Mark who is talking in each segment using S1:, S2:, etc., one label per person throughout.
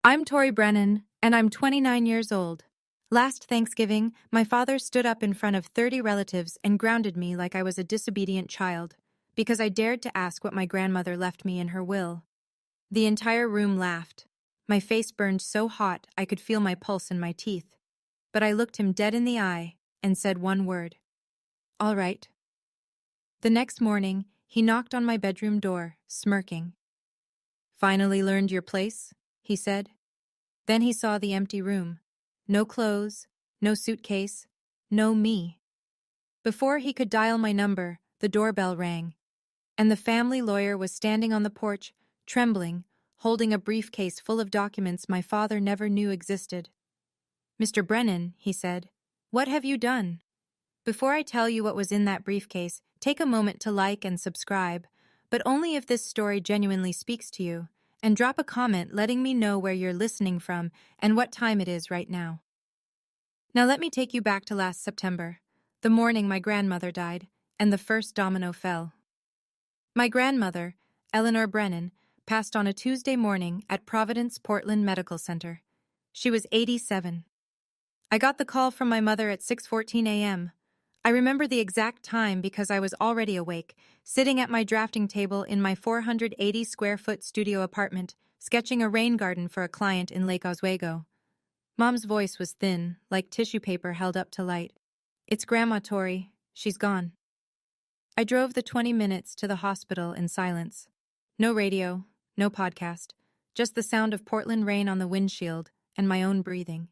S1: I'm Tori Brennan, and I'm 29 years old. Last Thanksgiving, my father stood up in front of 30 relatives and grounded me like I was a disobedient child, because I dared to ask what my grandmother left me in her will. The entire room laughed. My face burned so hot I could feel my pulse in my teeth. But I looked him dead in the eye and said one word. All right. The next morning, he knocked on my bedroom door, smirking. Finally learned your place? He said. Then he saw the empty room. No clothes, no suitcase, no me. Before he could dial my number, the doorbell rang, and the family lawyer was standing on the porch, trembling, holding a briefcase full of documents my father never knew existed. Mr. Brennan, he said, what have you done? Before I tell you what was in that briefcase, take a moment to like and subscribe, but only if this story genuinely speaks to you, and drop a comment letting me know where you're listening from and what time it is right now. Now let me take you back to last September, the morning my grandmother died, and the first domino fell. My grandmother, Eleanor Brennan, passed on a Tuesday morning at Providence Portland Medical Center. She was 87. I got the call from my mother at 6:14 a.m. I remember the exact time because I was already awake, sitting at my drafting table in my 480-square-foot studio apartment, sketching a rain garden for a client in Lake Oswego. Mom's voice was thin, like tissue paper held up to light. It's Grandma Tori. She's gone. I drove the 20 minutes to the hospital in silence. No radio, no podcast, just the sound of Portland rain on the windshield and my own breathing.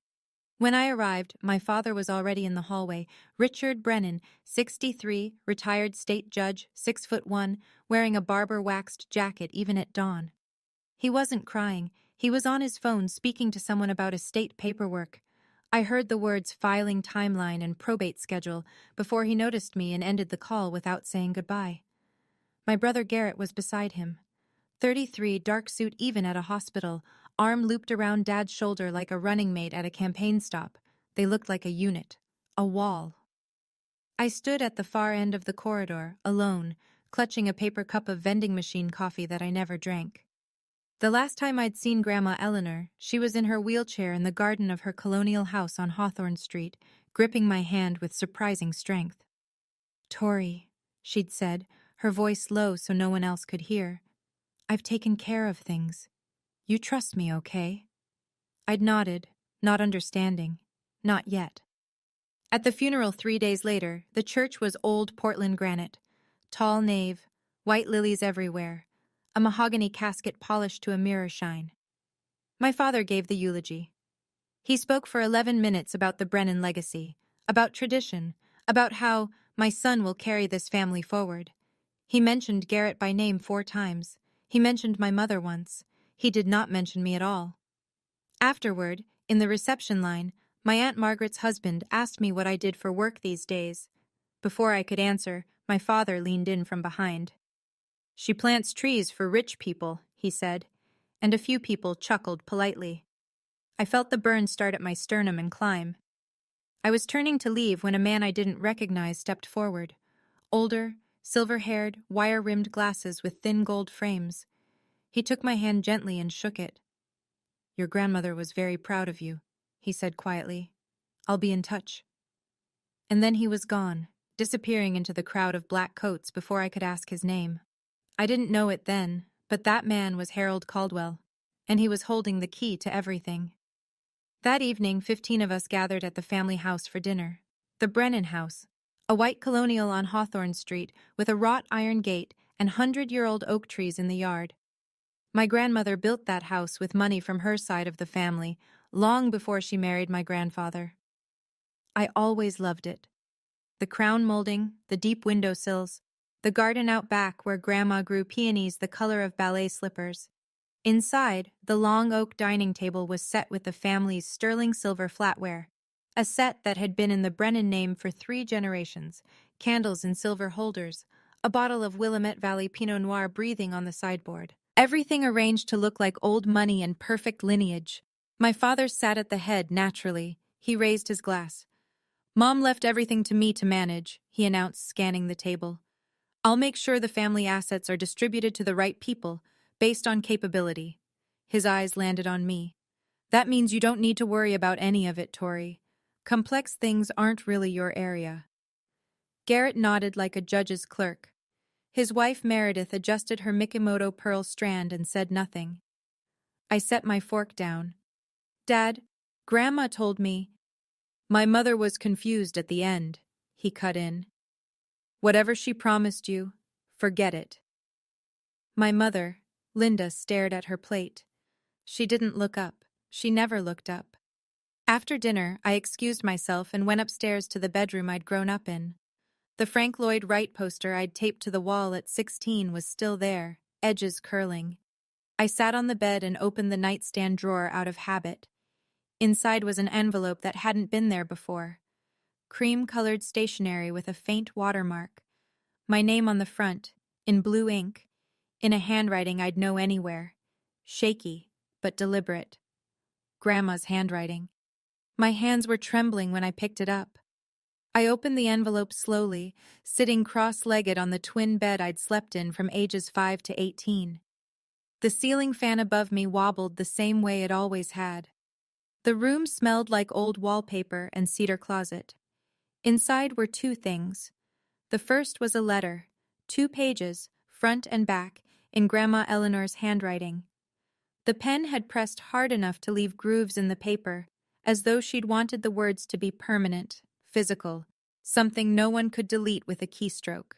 S1: When I arrived, my father was already in the hallway. Richard Brennan, 63, retired state judge, 6'1", wearing a barber-waxed jacket even at dawn. He wasn't crying. He was on his phone speaking to someone about estate paperwork. I heard the words filing timeline and probate schedule before he noticed me and ended the call without saying goodbye. My brother Garrett was beside him. 33, dark suit even at a hospital, arm looped around Dad's shoulder like a running mate at a campaign stop. They looked like a unit, a wall. I stood at the far end of the corridor, alone, clutching a paper cup of vending machine coffee that I never drank. The last time I'd seen Grandma Eleanor, she was in her wheelchair in the garden of her colonial house on Hawthorne Street, gripping my hand with surprising strength. Tori, she'd said, her voice low so no one else could hear. I've taken care of things. You trust me, okay? I'd nodded, not understanding. Not yet. At the funeral 3 days later, the church was old Portland granite. Tall nave, white lilies everywhere, a mahogany casket polished to a mirror shine. My father gave the eulogy. He spoke for 11 minutes about the Brennan legacy, about tradition, about how my son will carry this family forward. He mentioned Garrett by name 4 times. He mentioned my mother once. He did not mention me at all. Afterward, in the reception line, my Aunt Margaret's husband asked me what I did for work these days. Before I could answer, my father leaned in from behind. She plants trees for rich people, he said, and a few people chuckled politely. I felt the burn start at my sternum and climb. I was turning to leave when a man I didn't recognize stepped forward. Older, silver-haired, wire-rimmed glasses with thin gold frames. He took my hand gently and shook it. Your grandmother was very proud of you, he said quietly. I'll be in touch. And then he was gone, disappearing into the crowd of black coats before I could ask his name. I didn't know it then, but that man was Harold Caldwell, and he was holding the key to everything. That evening, 15 of us gathered at the family house for dinner. The Brennan House, a white colonial on Hawthorne Street with a wrought iron gate and 100-year-old oak trees in the yard. My grandmother built that house with money from her side of the family, long before she married my grandfather. I always loved it. The crown molding, the deep windowsills, the garden out back where Grandma grew peonies the color of ballet slippers. Inside, the long oak dining table was set with the family's sterling silver flatware, a set that had been in the Brennan name for 3 generations, candles in silver holders, a bottle of Willamette Valley Pinot Noir breathing on the sideboard. Everything arranged to look like old money and perfect lineage. My father sat at the head naturally. He raised his glass. Mom left everything to me to manage, he announced, scanning the table. I'll make sure the family assets are distributed to the right people, based on capability. His eyes landed on me. That means you don't need to worry about any of it, Tori. Complex things aren't really your area. Garrett nodded like a judge's clerk. His wife Meredith adjusted her Mikimoto pearl strand and said nothing. I set my fork down. Dad, Grandma told me. My mother was confused at the end, he cut in. Whatever she promised you, forget it. My mother, Linda, stared at her plate. She didn't look up. She never looked up. After dinner, I excused myself and went upstairs to the bedroom I'd grown up in. The Frank Lloyd Wright poster I'd taped to the wall at 16 was still there, edges curling. I sat on the bed and opened the nightstand drawer out of habit. Inside was an envelope that hadn't been there before. Cream-colored stationery with a faint watermark. My name on the front, in blue ink, in a handwriting I'd know anywhere. Shaky, but deliberate. Grandma's handwriting. My hands were trembling when I picked it up. I opened the envelope slowly, sitting cross-legged on the twin bed I'd slept in from ages 5 to 18. The ceiling fan above me wobbled the same way it always had. The room smelled like old wallpaper and cedar closet. Inside were two things. The first was a letter, 2 pages, front and back, in Grandma Eleanor's handwriting. The pen had pressed hard enough to leave grooves in the paper, as though she'd wanted the words to be permanent, physical, something no one could delete with a keystroke.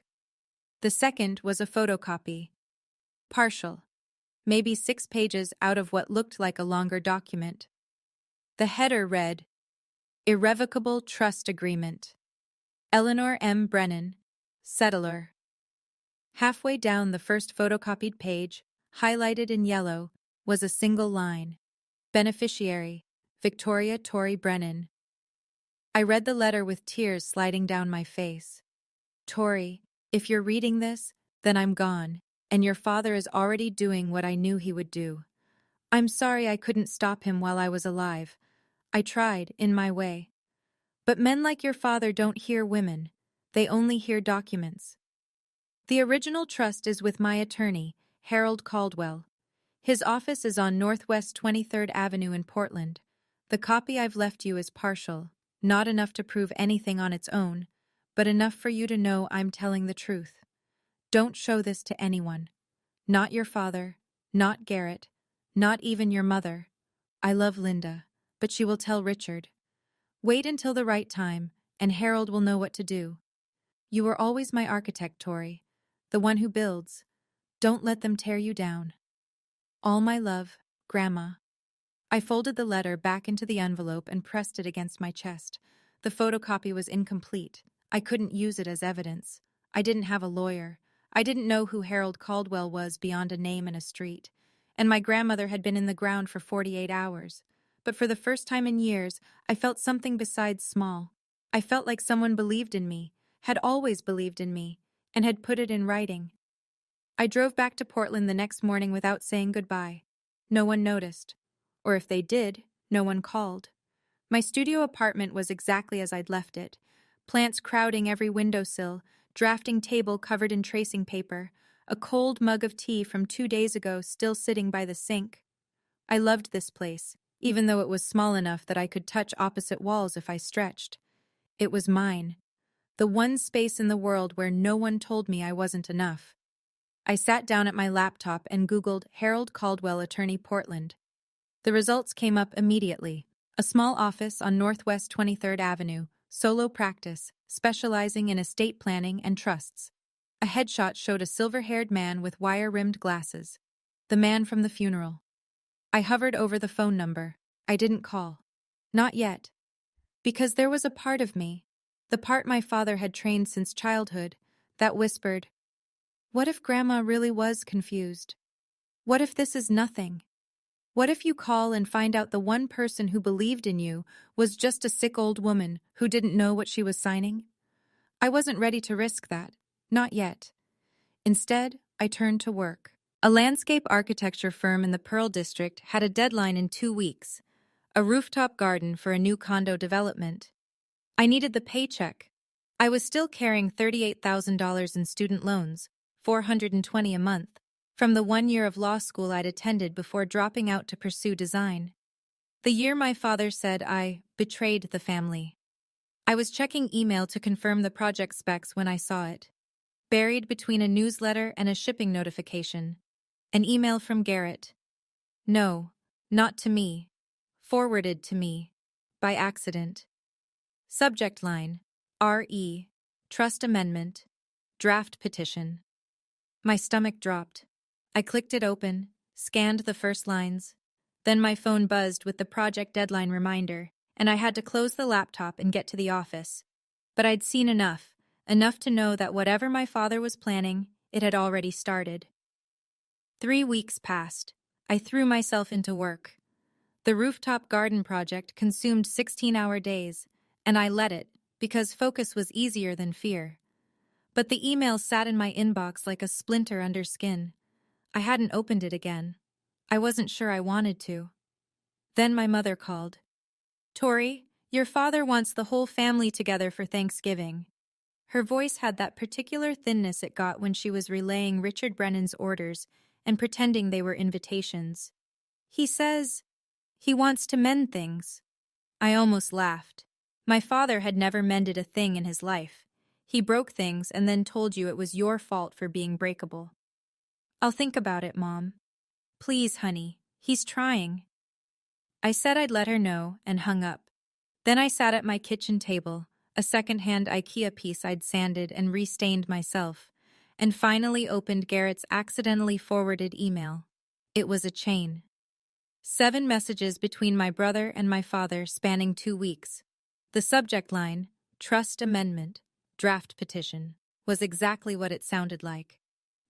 S1: The second was a photocopy. Partial. Maybe 6 pages out of what looked like a longer document. The header read, Irrevocable Trust Agreement. Eleanor M. Brennan, Settler. Halfway down the first photocopied page, highlighted in yellow, was a single line. Beneficiary, Victoria Tori Brennan. I read the letter with tears sliding down my face. Tori, if you're reading this, then I'm gone, and your father is already doing what I knew he would do. I'm sorry I couldn't stop him while I was alive. I tried, in my way. But men like your father don't hear women. They only hear documents. The original trust is with my attorney, Harold Caldwell. His office is on Northwest 23rd Avenue in Portland. The copy I've left you is partial, not enough to prove anything on its own, but enough for you to know I'm telling the truth. Don't show this to anyone. Not your father, not Garrett, not even your mother. I love Linda, but she will tell Richard. Wait until the right time, and Harold will know what to do. You were always my architect, Tori, the one who builds. Don't let them tear you down. All my love, Grandma. I folded the letter back into the envelope and pressed it against my chest. The photocopy was incomplete. I couldn't use it as evidence. I didn't have a lawyer. I didn't know who Harold Caldwell was beyond a name and a street. And my grandmother had been in the ground for 48 hours. But for the first time in years, I felt something besides small. I felt like someone believed in me, had always believed in me, and had put it in writing. I drove back to Portland the next morning without saying goodbye. No one noticed. Or if they did, no one called. My studio apartment was exactly as I'd left it. Plants crowding every windowsill, drafting table covered in tracing paper, a cold mug of tea from 2 days ago still sitting by the sink. I loved this place, even though it was small enough that I could touch opposite walls if I stretched. It was mine. The one space in the world where no one told me I wasn't enough. I sat down at my laptop and Googled Harold Caldwell Attorney Portland. The results came up immediately. A small office on Northwest 23rd Avenue, solo practice, specializing in estate planning and trusts. A headshot showed a silver-haired man with wire-rimmed glasses. The man from the funeral. I hovered over the phone number. I didn't call. Not yet. Because there was a part of me, the part my father had trained since childhood, that whispered, what if Grandma really was confused? What if this is nothing? What if you call and find out the one person who believed in you was just a sick old woman who didn't know what she was signing? I wasn't ready to risk that. Not yet. Instead, I turned to work. A landscape architecture firm in the Pearl District had a deadline in 2 weeks. A rooftop garden for a new condo development. I needed the paycheck. I was still carrying $38,000 in student loans, $420 a month, from the 1 year of law school I'd attended before dropping out to pursue design. The year my father said I betrayed the family. I was checking email to confirm the project specs when I saw it. Buried between a newsletter and a shipping notification. An email from Garrett. No, not to me. Forwarded to me. By accident. Subject line. R.E. Trust Amendment. Draft Petition. My stomach dropped. I clicked it open, scanned the first lines. Then my phone buzzed with the project deadline reminder, and I had to close the laptop and get to the office. But I'd seen enough to know that whatever my father was planning, it had already started. 3 weeks passed. I threw myself into work. The rooftop garden project consumed 16-hour days, and I let it, because focus was easier than fear. But the email sat in my inbox like a splinter under skin. I hadn't opened it again. I wasn't sure I wanted to. Then my mother called. "Tori, your father wants the whole family together for Thanksgiving." Her voice had that particular thinness it got when she was relaying Richard Brennan's orders and pretending they were invitations. "He says he wants to mend things." I almost laughed. My father had never mended a thing in his life. He broke things and then told you it was your fault for being breakable. "I'll think about it, Mom." "Please, honey, he's trying." I said I'd let her know and hung up. Then I sat at my kitchen table, a second-hand IKEA piece I'd sanded and restained myself, and finally opened Garrett's accidentally forwarded email. It was a chain. 7 messages between my brother and my father spanning 2 weeks. The subject line, Trust Amendment, Draft Petition, was exactly what it sounded like.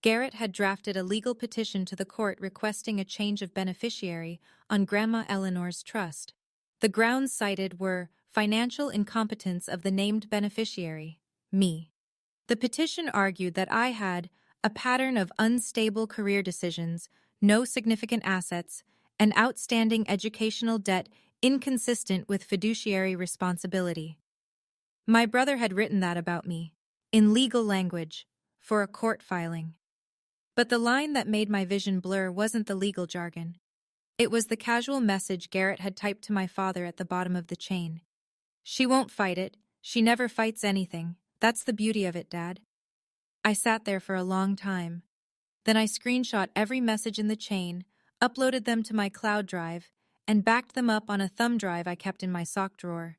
S1: Garrett had drafted a legal petition to the court requesting a change of beneficiary on Grandma Eleanor's trust. The grounds cited were financial incompetence of the named beneficiary, me. The petition argued that I had a pattern of unstable career decisions, no significant assets, and outstanding educational debt inconsistent with fiduciary responsibility. My brother had written that about me, in legal language, for a court filing. But the line that made my vision blur wasn't the legal jargon. It was the casual message Garrett had typed to my father at the bottom of the chain. "She won't fight it. She never fights anything. That's the beauty of it, Dad." I sat there for a long time. Then I screenshot every message in the chain, uploaded them to my cloud drive, and backed them up on a thumb drive I kept in my sock drawer.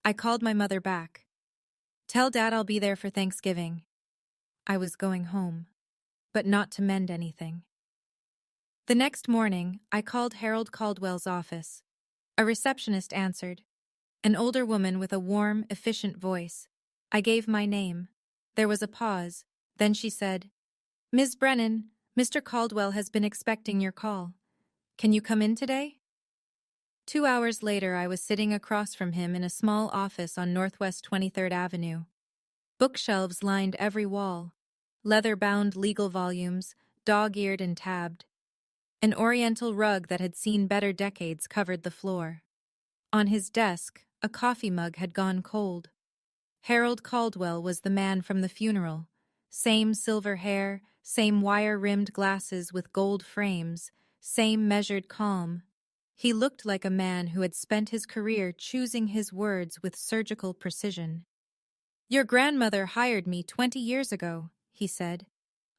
S1: I called my mother back. "Tell Dad I'll be there for Thanksgiving." I was going home, but not to mend anything. The next morning, I called Harold Caldwell's office. A receptionist answered. An older woman with a warm, efficient voice. I gave my name. There was a pause. Then she said, "Ms. Brennan, Mr. Caldwell has been expecting your call. Can you come in today?" 2 hours later, I was sitting across from him in a small office on Northwest 23rd Avenue. Bookshelves lined every wall. Leather-bound legal volumes, dog-eared and tabbed. An oriental rug that had seen better decades covered the floor. On his desk, a coffee mug had gone cold. Harold Caldwell was the man from the funeral. Same silver hair, same wire-rimmed glasses with gold frames, same measured calm. He looked like a man who had spent his career choosing his words with surgical precision. "Your grandmother hired me 20 years ago," he said.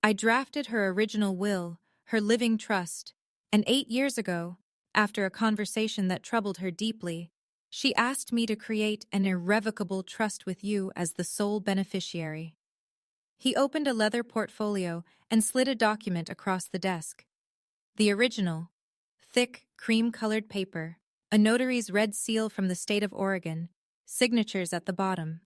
S1: "I drafted her original will, her living trust, and 8 years ago, after a conversation that troubled her deeply, she asked me to create an irrevocable trust with you as the sole beneficiary." He opened a leather portfolio and slid a document across the desk. The original, thick, cream-colored paper, a notary's red seal from the state of Oregon, signatures at the bottom.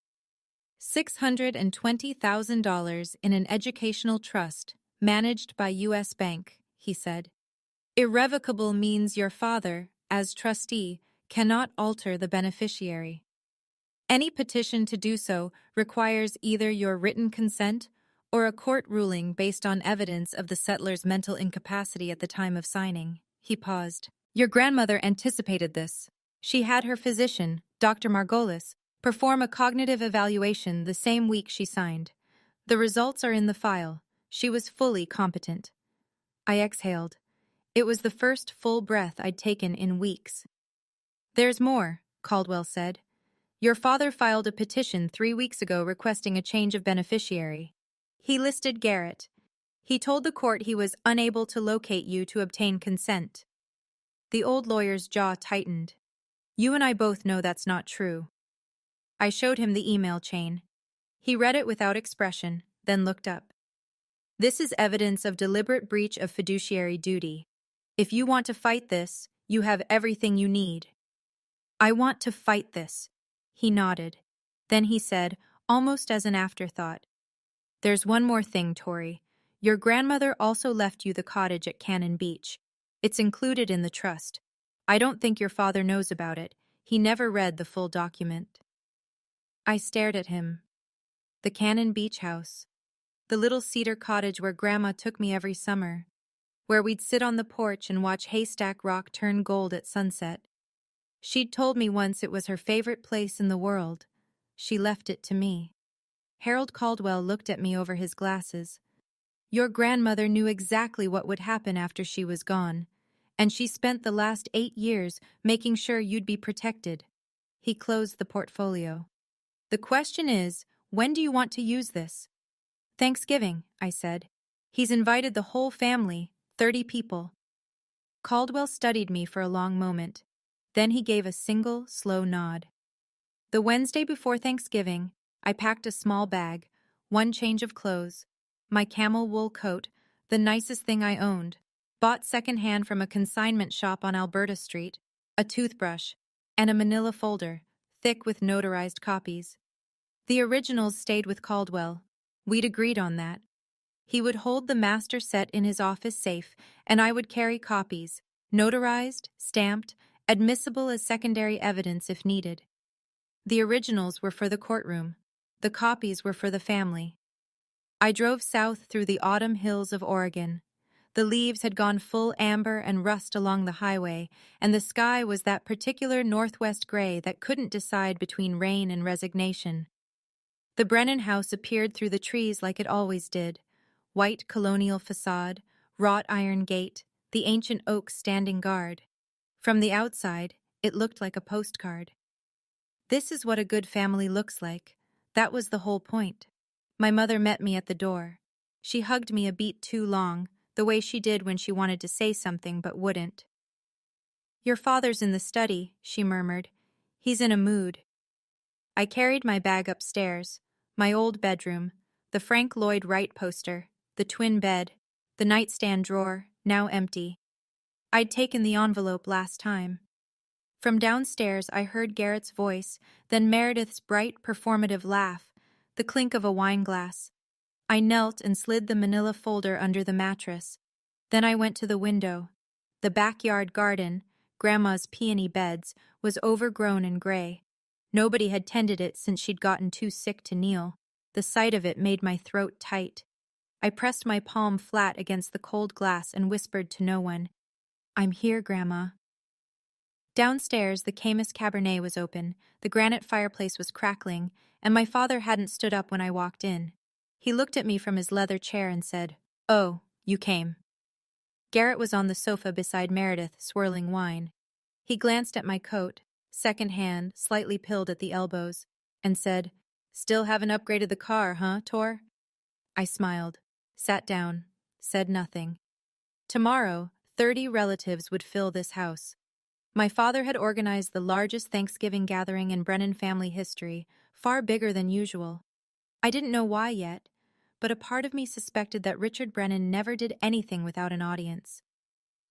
S1: $620,000 in an educational trust, managed by U.S. Bank, he said. Irrevocable means your father, as trustee, cannot alter the beneficiary. Any petition to do so requires either your written consent or a court ruling based on evidence of the settler's mental incapacity at the time of signing. He paused. Your grandmother anticipated this. She had her physician, Dr. Margolis, perform a cognitive evaluation the same week she signed. The results are in the file. She was fully competent. I exhaled. It was the first full breath I'd taken in weeks. There's more, Caldwell said. Your father filed a petition 3 weeks ago requesting a change of beneficiary. He listed Garrett. He told the court he was unable to locate you to obtain consent. The old lawyer's jaw tightened. You and I both know that's not true. I showed him the email chain. He read it without expression, then looked up. This is evidence of deliberate breach of fiduciary duty. If you want to fight this, you have everything you need. I want to fight this. He nodded. Then he said, almost as an afterthought, there's one more thing, Tori. Your grandmother also left you the cottage at Cannon Beach. It's included in the trust. I don't think your father knows about it. He never read the full document. I stared at him. The Cannon Beach house. The little cedar cottage where Grandma took me every summer. Where we'd sit on the porch and watch Haystack Rock turn gold at sunset. She'd told me once it was her favorite place in the world. She left it to me. Harold Caldwell looked at me over his glasses. Your grandmother knew exactly what would happen after she was gone, and she spent the last 8 years making sure you'd be protected. He closed the portfolio. The question is, when do you want to use this? Thanksgiving, I said. He's invited the whole family, 30 people. Caldwell studied me for a long moment. Then he gave a single, slow nod. The Wednesday before Thanksgiving, I packed a small bag, one change of clothes, my camel wool coat, the nicest thing I owned, bought secondhand from a consignment shop on Alberta Street, a toothbrush, and a manila folder, thick with notarized copies. The originals stayed with Caldwell. We'd agreed on that. He would hold the master set in his office safe, and I would carry copies, notarized, stamped, admissible as secondary evidence if needed. The originals were for the courtroom. The copies were for the family. I drove south through the autumn hills of Oregon. The leaves had gone full amber and rust along the highway, and the sky was that particular northwest gray that couldn't decide between rain and resignation. The Brennan house appeared through the trees like it always did. White colonial facade, wrought iron gate, the ancient oaks standing guard. From the outside, it looked like a postcard. This is what a good family looks like. That was the whole point. My mother met me at the door. She hugged me a beat too long, the way she did when she wanted to say something but wouldn't. Your father's in the study, she murmured. He's in a mood. I carried my bag upstairs, my old bedroom, the Frank Lloyd Wright poster, the twin bed, the nightstand drawer, now empty. I'd taken the envelope last time. From downstairs I heard Garrett's voice, then Meredith's bright, performative laugh, the clink of a wine glass. I knelt and slid the manila folder under the mattress. Then I went to the window. The backyard garden, Grandma's peony beds, was overgrown and gray. Nobody had tended it since she'd gotten too sick to kneel. The sight of it made my throat tight. I pressed my palm flat against the cold glass and whispered to no one, I'm here, Grandma. Downstairs, the Camus Cabernet was open, the granite fireplace was crackling, and my father hadn't stood up when I walked in. He looked at me from his leather chair and said, Oh, you came. Garrett was on the sofa beside Meredith, swirling wine. He glanced at my coat, second-hand, slightly pilled at the elbows, and said, Still haven't upgraded the car, huh, Tor? I smiled, sat down, said nothing. Tomorrow, 30 relatives would fill this house. My father had organized the largest Thanksgiving gathering in Brennan family history, far bigger than usual. I didn't know why yet, but a part of me suspected that Richard Brennan never did anything without an audience.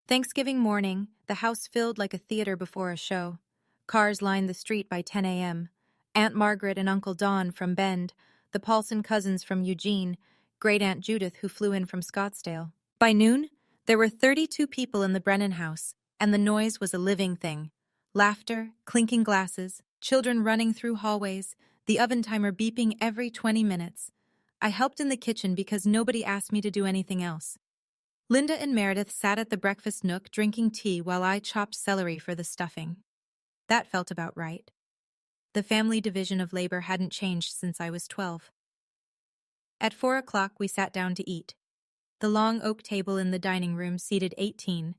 S1: Thanksgiving morning, the house filled like a theater before a show. Cars lined the street by 10 a.m. Aunt Margaret and Uncle Don from Bend, the Paulson cousins from Eugene, Great-Aunt Judith who flew in from Scottsdale. By noon, there were 32 people in the Brennan house, and the noise was a living thing. Laughter, clinking glasses, children running through hallways, the oven timer beeping every 20 minutes. I helped in the kitchen because nobody asked me to do anything else. Linda and Meredith sat at the breakfast nook drinking tea while I chopped celery for the stuffing. That felt about right. The family division of labor hadn't changed since I was 12. At 4 o'clock we sat down to eat. The long oak table in the dining room seated 18.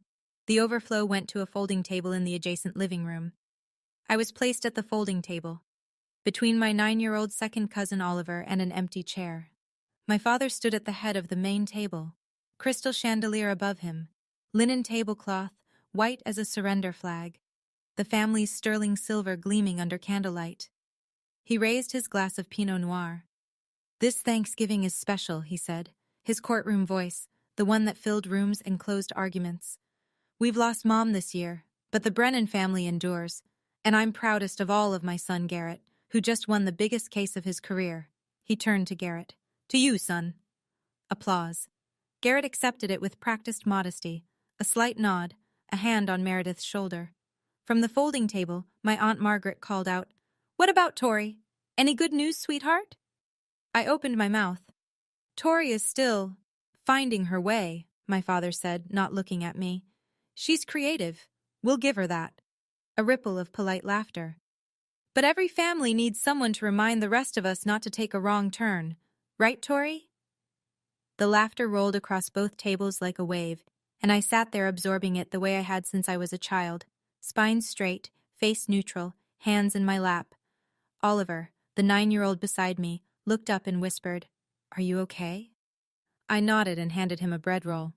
S1: The overflow went to a folding table in the adjacent living room. I was placed at the folding table, between my 9-year-old second cousin Oliver and an empty chair. My father stood at the head of the main table, crystal chandelier above him, linen tablecloth, white as a surrender flag, the family's sterling silver gleaming under candlelight. He raised his glass of Pinot Noir. "This Thanksgiving is special," he said, his courtroom voice, the one that filled rooms and closed arguments. "We've lost Mom this year, but the Brennan family endures, and I'm proudest of all of my son Garrett, who just won the biggest case of his career." He turned to Garrett. "To you, son." Applause. Garrett accepted it with practiced modesty, a slight nod, a hand on Meredith's shoulder. From the folding table, my Aunt Margaret called out, "What about Tori? Any good news, sweetheart?" I opened my mouth. "Tori is still finding her way," my father said, not looking at me. "She's creative. We'll give her that." A ripple of polite laughter. "But every family needs someone to remind the rest of us not to take a wrong turn. Right, Tori?" The laughter rolled across both tables like a wave, and I sat there absorbing it the way I had since I was a child, spine straight, face neutral, hands in my lap. Oliver, the 9-year-old beside me, looked up and whispered, "Are you okay?" I nodded and handed him a bread roll.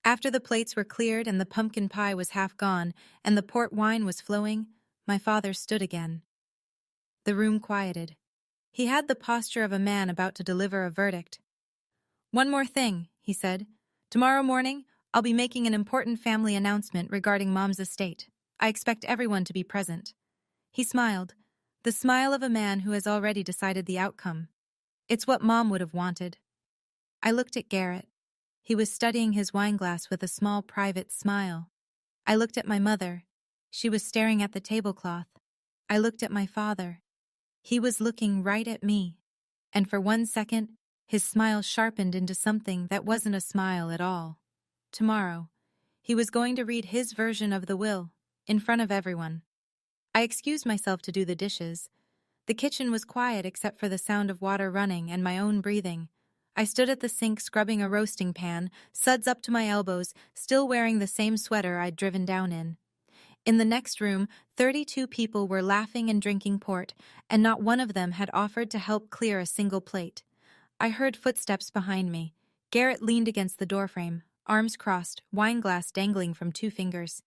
S1: After the plates were cleared and the pumpkin pie was half gone and the port wine was flowing, my father stood again. The room quieted. He had the posture of a man about to deliver a verdict. "One more thing," he said. "Tomorrow morning, I'll be making an important family announcement regarding Mom's estate. I expect everyone to be present." He smiled, the smile of a man who has already decided the outcome. It's what Mom would have wanted. I looked at Garrett. He was studying his wineglass with a small private smile. I looked at my mother. She was staring at the tablecloth. I looked at my father. He was looking right at me. And for 1 second, his smile sharpened into something that wasn't a smile at all. Tomorrow, he was going to read his version of the will, in front of everyone. I excused myself to do the dishes. The kitchen was quiet except for the sound of water running and my own breathing. I stood at the sink scrubbing a roasting pan, suds up to my elbows, still wearing the same sweater I'd driven down in. In the next room, 32 people were laughing and drinking port, and not one of them had offered to help clear a single plate. I heard footsteps behind me. Garrett leaned against the doorframe, arms crossed, wineglass dangling from 2 fingers.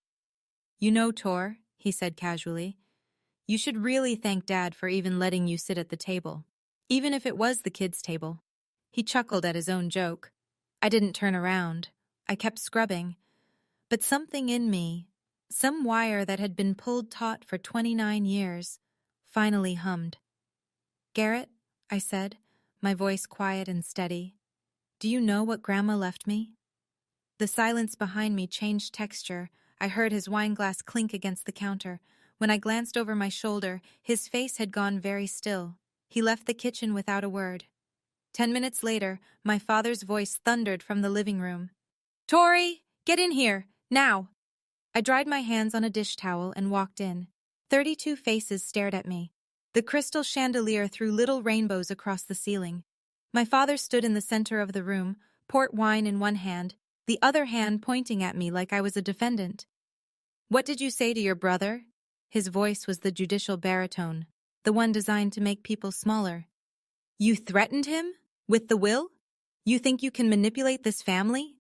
S1: "You know, Tor," he said casually, "you should really thank Dad for even letting you sit at the table, even if it was the kids' table." He chuckled at his own joke. I didn't turn around. I kept scrubbing. But something in me, some wire that had been pulled taut for 29 years, finally hummed. "Garrett," I said, my voice quiet and steady, "do you know what Grandma left me?" The silence behind me changed texture. I heard his wineglass clink against the counter. When I glanced over my shoulder, his face had gone very still. He left the kitchen without a word. 10 minutes later, my father's voice thundered from the living room. "Tori, get in here, now!" I dried my hands on a dish towel and walked in. 32 faces stared at me. The crystal chandelier threw little rainbows across the ceiling. My father stood in the center of the room, port wine in one hand, the other hand pointing at me like I was a defendant. "What did you say to your brother?" His voice was the judicial baritone, the one designed to make people smaller. "You threatened him? With the will? You think you can manipulate this family?"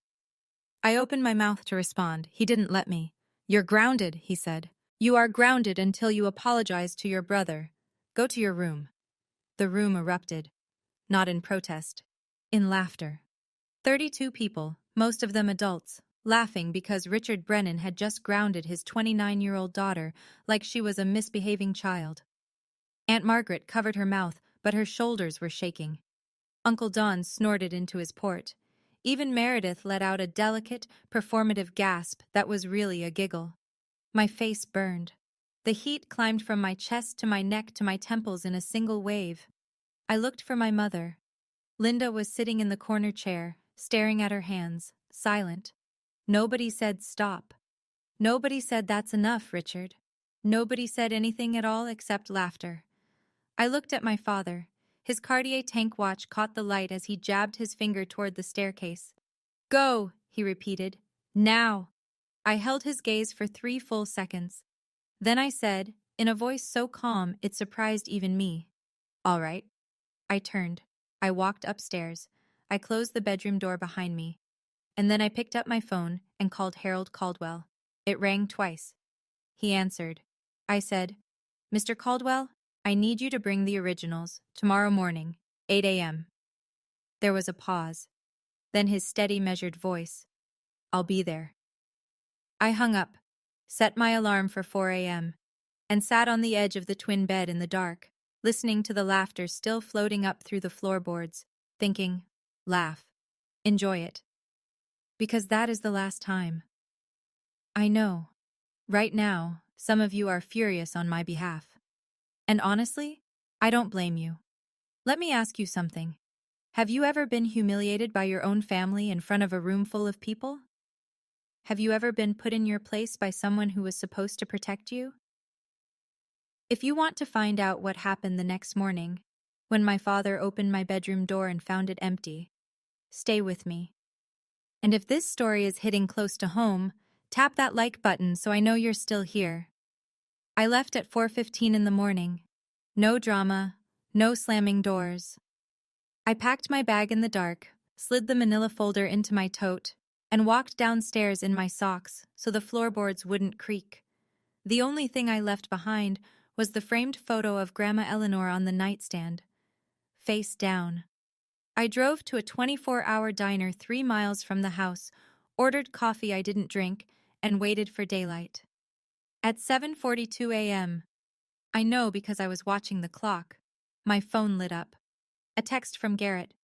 S1: I opened my mouth to respond. He didn't let me. "You're grounded," he said. "You are grounded until you apologize to your brother. Go to your room." The room erupted. Not in protest. In laughter. 32 people, most of them adults, laughing because Richard Brennan had just grounded his 29-year-old daughter like she was a misbehaving child. Aunt Margaret covered her mouth, but her shoulders were shaking. Uncle Don snorted into his port. Even Meredith let out a delicate, performative gasp that was really a giggle. My face burned. The heat climbed from my chest to my neck to my temples in a single wave. I looked for my mother. Linda was sitting in the corner chair, staring at her hands, silent. Nobody said stop. Nobody said that's enough, Richard. Nobody said anything at all except laughter. I looked at my father. His Cartier tank watch caught the light as he jabbed his finger toward the staircase. "Go," he repeated. "Now." I held his gaze for 3 full seconds. Then I said, in a voice so calm it surprised even me. All right. I turned. I walked upstairs. I closed the bedroom door behind me. And then I picked up my phone and called Harold Caldwell. It rang twice. He answered. I said, Mr. Caldwell, I need you to bring the originals tomorrow morning, 8 a.m. There was a pause. Then his steady, measured voice. I'll be there. I hung up, set my alarm for 4 a.m., and sat on the edge of the twin bed in the dark, listening to the laughter still floating up through the floorboards, thinking, laugh, enjoy it. Because that is the last time. I know. Right now, some of you are furious on my behalf. And honestly, I don't blame you. Let me ask you something. Have you ever been humiliated by your own family in front of a room full of people? Have you ever been put in your place by someone who was supposed to protect you? If you want to find out what happened the next morning, when my father opened my bedroom door and found it empty, stay with me. And if this story is hitting close to home, tap that like button so I know you're still here. I left at 4:15 in the morning. No drama, no slamming doors. I packed my bag in the dark, slid the manila folder into my tote, and walked downstairs in my socks so the floorboards wouldn't creak. The only thing I left behind was the framed photo of Grandma Eleanor on the nightstand, face down. I drove to a 24-hour diner 3 miles from the house, ordered coffee I didn't drink, and waited for daylight. At 7:42 a.m., I know because I was watching the clock, my phone lit up. A text from Garrett.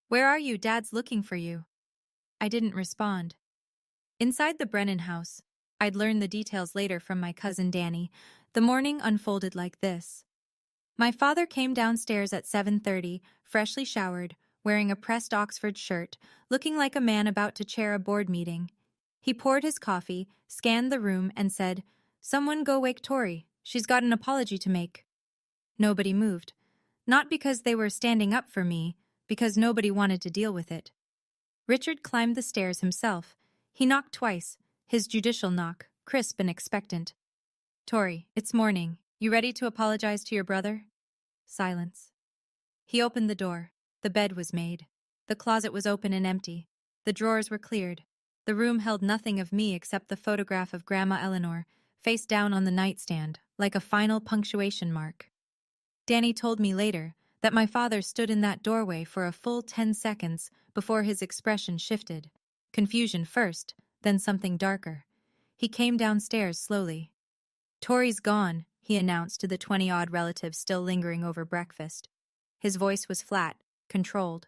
S1: Where are you? Dad's looking for you. I didn't respond. Inside the Brennan house, I'd learn the details later from my cousin Danny, the morning unfolded like this. My father came downstairs at 7:30, freshly showered, wearing a pressed Oxford shirt, looking like a man about to chair a board meeting. He poured his coffee, scanned the room, and said, Someone go wake Tori. She's got an apology to make. Nobody moved. Not because they were standing up for me, because nobody wanted to deal with it. Richard climbed the stairs himself. He knocked twice, his judicial knock, crisp and expectant. Tori, it's morning. You ready to apologize to your brother? Silence. He opened the door. The bed was made. The closet was open and empty. The drawers were cleared. The room held nothing of me except the photograph of Grandma Eleanor, face down on the nightstand, like a final punctuation mark. Danny told me later that my father stood in that doorway for a full 10 seconds before his expression shifted. Confusion first, then something darker. He came downstairs slowly. Tori's gone, he announced to the 20-odd relatives still lingering over breakfast. His voice was flat, controlled.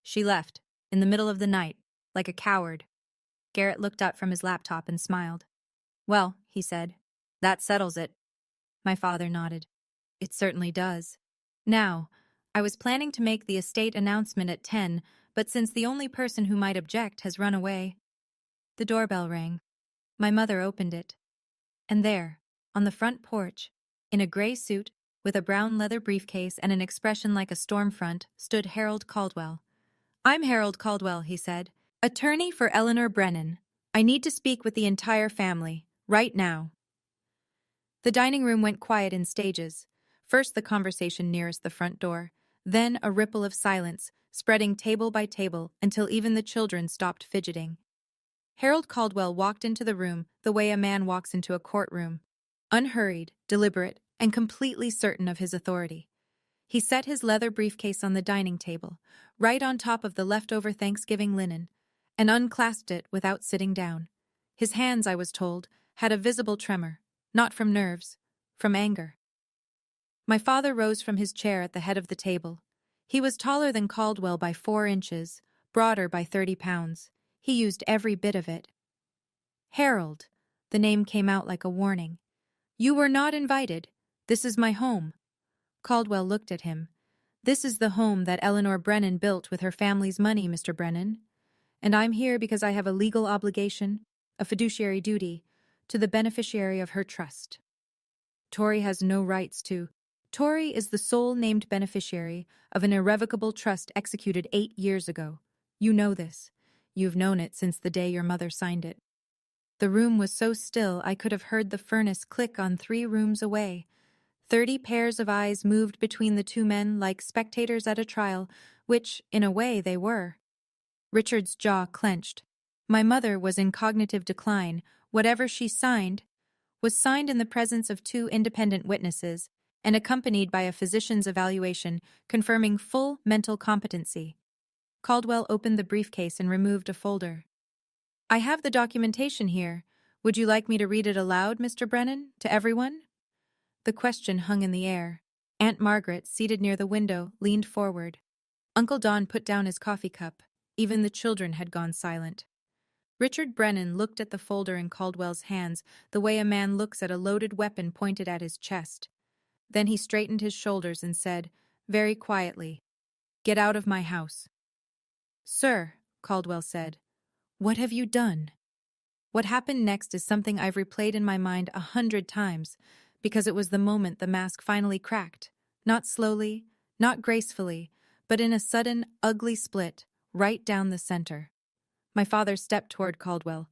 S1: She left, in the middle of the night, like a coward. Garrett looked up from his laptop and smiled. Well, he said, that settles it. My father nodded. It certainly does. Now, I was planning to make the estate announcement at 10, but since the only person who might object has run away. The doorbell rang. My mother opened it. And there, on the front porch, in a gray suit, with a brown leather briefcase and an expression like a storm front, stood Harold Caldwell. I'm Harold Caldwell, he said, attorney for Eleanor Brennan. I need to speak with the entire family, right now. The dining room went quiet in stages. First the conversation nearest the front door, then a ripple of silence, spreading table by table until even the children stopped fidgeting. Harold Caldwell walked into the room the way a man walks into a courtroom, unhurried, deliberate, and completely certain of his authority. He set his leather briefcase on the dining table, right on top of the leftover Thanksgiving linen, and unclasped it without sitting down. His hands, I was told, had a visible tremor, not from nerves, from anger. My father rose from his chair at the head of the table. He was taller than Caldwell by 4 inches, broader by 30 pounds. He used every bit of it. Harold, the name came out like a warning. You were not invited. This is my home. Caldwell looked at him. This is the home that Eleanor Brennan built with her family's money, Mr. Brennan. And I'm here because I have a legal obligation, a fiduciary duty, to the beneficiary of her trust. Tori has no rights to. Tori is the sole named beneficiary of an irrevocable trust executed 8 years ago. You know this. You've known it since the day your mother signed it. The room was so still I could have heard the furnace click on 3 rooms away. 30 pairs of eyes moved between the two men like spectators at a trial, which, in a way, they were. Richard's jaw clenched. My mother was in cognitive decline. Whatever she signed was signed in the presence of 2 independent witnesses and accompanied by a physician's evaluation confirming full mental competency. Caldwell opened the briefcase and removed a folder. "I have the documentation here. Would you like me to read it aloud, Mr. Brennan, to everyone?" The question hung in the air. Aunt Margaret, seated near the window, leaned forward. Uncle Don put down his coffee cup. Even the children had gone silent. Richard Brennan looked at the folder in Caldwell's hands the way a man looks at a loaded weapon pointed at his chest. Then he straightened his shoulders and said, very quietly, "Get out of my house." "Sir," Caldwell said, "what have you done?" What happened next is something I've replayed in my mind 100 times, because it was the moment the mask finally cracked. Not slowly, not gracefully, but in a sudden, ugly split, right down the center. My father stepped toward Caldwell.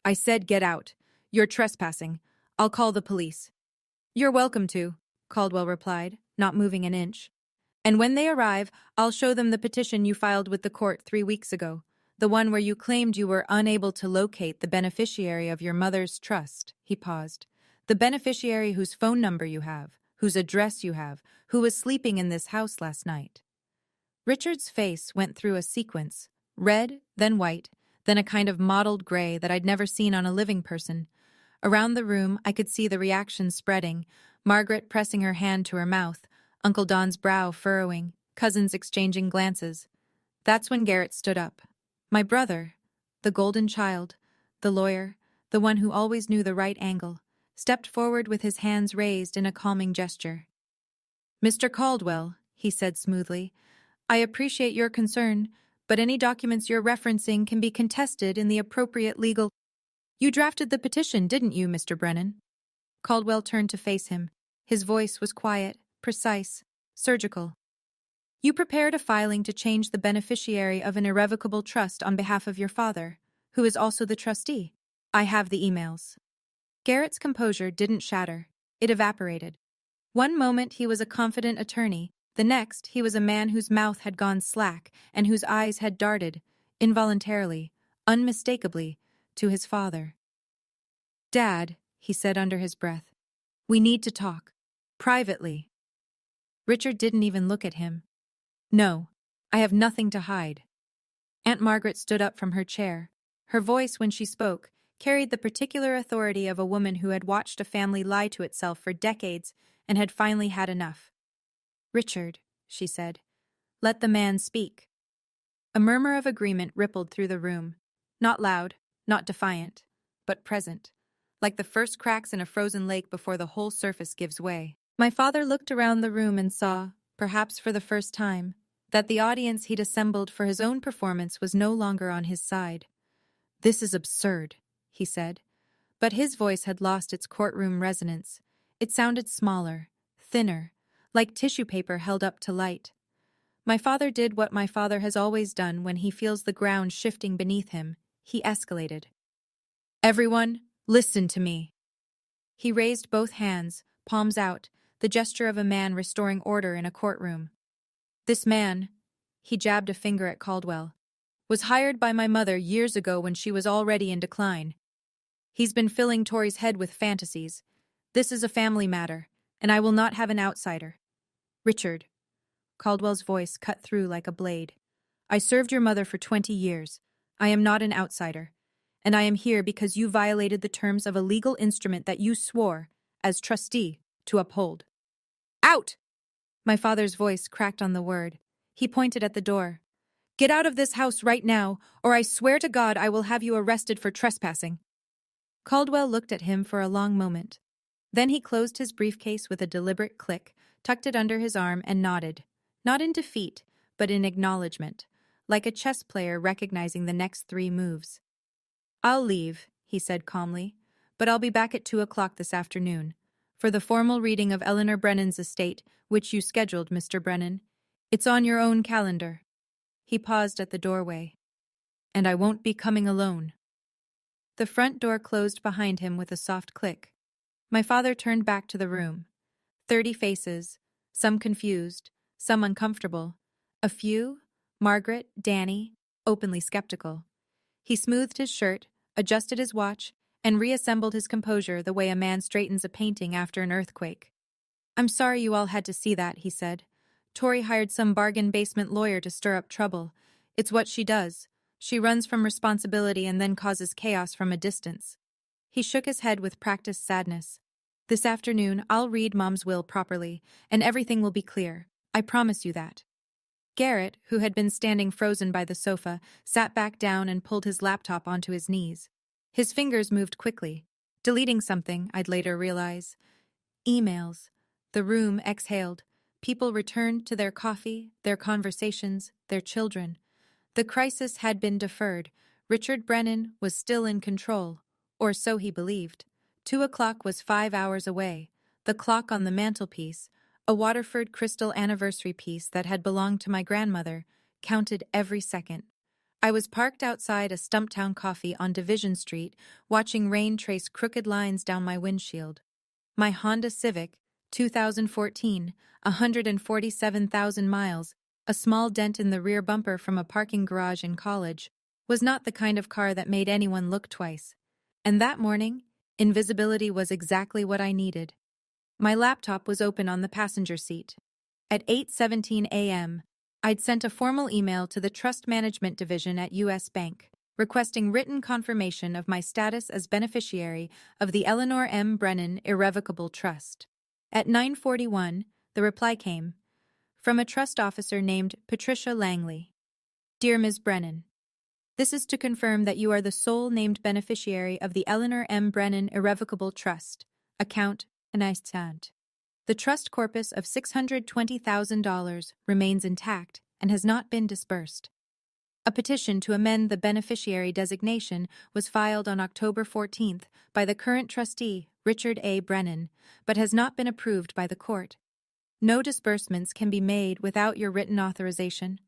S1: "I said get out. You're trespassing. I'll call the police." "You're welcome to," Caldwell replied, not moving an inch. "And when they arrive, I'll show them the petition you filed with the court 3 weeks ago, the one where you claimed you were unable to locate the beneficiary of your mother's trust." He paused. "The beneficiary whose phone number you have, whose address you have, who was sleeping in this house last night." Richard's face went through a sequence, red, then white, then a kind of mottled gray that I'd never seen on a living person. Around the room, I could see the reaction spreading, Margaret pressing her hand to her mouth, Uncle Don's brow furrowing, cousins exchanging glances. That's when Garrett stood up. My brother, the golden child, the lawyer, the one who always knew the right angle, stepped forward with his hands raised in a calming gesture. "Mr. Caldwell," he said smoothly, "I appreciate your concern, but any documents you're referencing can be contested in the appropriate legal—" "You drafted the petition, didn't you, Mr. Brennan?" Caldwell turned to face him. His voice was quiet, precise, surgical. "You prepared a filing to change the beneficiary of an irrevocable trust on behalf of your father, who is also the trustee. I have the emails." Garrett's composure didn't shatter. It evaporated. One moment he was a confident attorney, the next he was a man whose mouth had gone slack and whose eyes had darted, involuntarily, unmistakably, to his father. "Dad," he said under his breath, "we need to talk. Privately." Richard didn't even look at him. "No, I have nothing to hide." Aunt Margaret stood up from her chair. Her voice, when she spoke, carried the particular authority of a woman who had watched a family lie to itself for decades and had finally had enough. "Richard," she said, "let the man speak." A murmur of agreement rippled through the room. Not loud, not defiant, but present, like the first cracks in a frozen lake before the whole surface gives way. My father looked around the room and saw, perhaps for the first time, that the audience he'd assembled for his own performance was no longer on his side. "This is absurd," he said. But his voice had lost its courtroom resonance. It sounded smaller, thinner, like tissue paper held up to light. My father did what my father has always done when he feels the ground shifting beneath him. He escalated. "Everyone, listen to me." He raised both hands, palms out, the gesture of a man restoring order in a courtroom. "This man," he jabbed a finger at Caldwell, "was hired by my mother years ago when she was already in decline. He's been filling Tori's head with fantasies. This is a family matter, and I will not have an outsider. Richard," Caldwell's voice cut through like a blade, "I served your mother for 20 years. I am not an outsider, and I am here because you violated the terms of a legal instrument that you swore, as trustee, to uphold." "Out!" My father's voice cracked on the word. He pointed at the door. "Get out of this house right now, or I swear to God I will have you arrested for trespassing." Caldwell looked at him for a long moment. Then he closed his briefcase with a deliberate click, tucked it under his arm, and nodded. Not in defeat, but in acknowledgement, like a chess player recognizing the next 3 moves. "I'll leave," he said calmly, "but I'll be back at 2 o'clock this afternoon for the formal reading of Eleanor Brennan's estate, which you scheduled, Mr. Brennan. It's on your own calendar." He paused at the doorway. "And I won't be coming alone." The front door closed behind him with a soft click. My father turned back to the room. 30 faces, some confused, some uncomfortable. A few, Margaret, Danny, openly skeptical. He smoothed his shirt, adjusted his watch, and reassembled his composure the way a man straightens a painting after an earthquake. "I'm sorry you all had to see that," he said. "Tori hired some bargain basement lawyer to stir up trouble. It's what she does. She runs from responsibility and then causes chaos from a distance." He shook his head with practiced sadness. "This afternoon, I'll read Mom's will properly, and everything will be clear. I promise you that." Garrett, who had been standing frozen by the sofa, sat back down and pulled his laptop onto his knees. His fingers moved quickly, deleting something, I'd later realize. Emails. The room exhaled. People returned to their coffee, their conversations, their children. The crisis had been deferred. Richard Brennan was still in control, or so he believed. 2 o'clock was 5 hours away. The clock on the mantelpiece, a Waterford crystal anniversary piece that had belonged to my grandmother, counted every second. I was parked outside a Stumptown Coffee on Division Street, watching rain trace crooked lines down my windshield. My Honda Civic, 2014, 147,000 miles, a small dent in the rear bumper from a parking garage in college, was not the kind of car that made anyone look twice. And that morning, invisibility was exactly what I needed. My laptop was open on the passenger seat. At 8:17 a.m., I'd sent a formal email to the Trust Management Division at U.S. Bank, requesting written confirmation of my status as beneficiary of the Eleanor M. Brennan Irrevocable Trust. At 9:41, the reply came, from a trust officer named Patricia Langley. "Dear Ms. Brennan, this is to confirm that you are the sole named beneficiary of the Eleanor M. Brennan Irrevocable Trust, account and The trust corpus of $620,000 remains intact and has not been disbursed. A petition to amend the beneficiary designation was filed on October 14th by the current trustee, Richard A. Brennan, but has not been approved by the court. No disbursements can be made without your written authorization."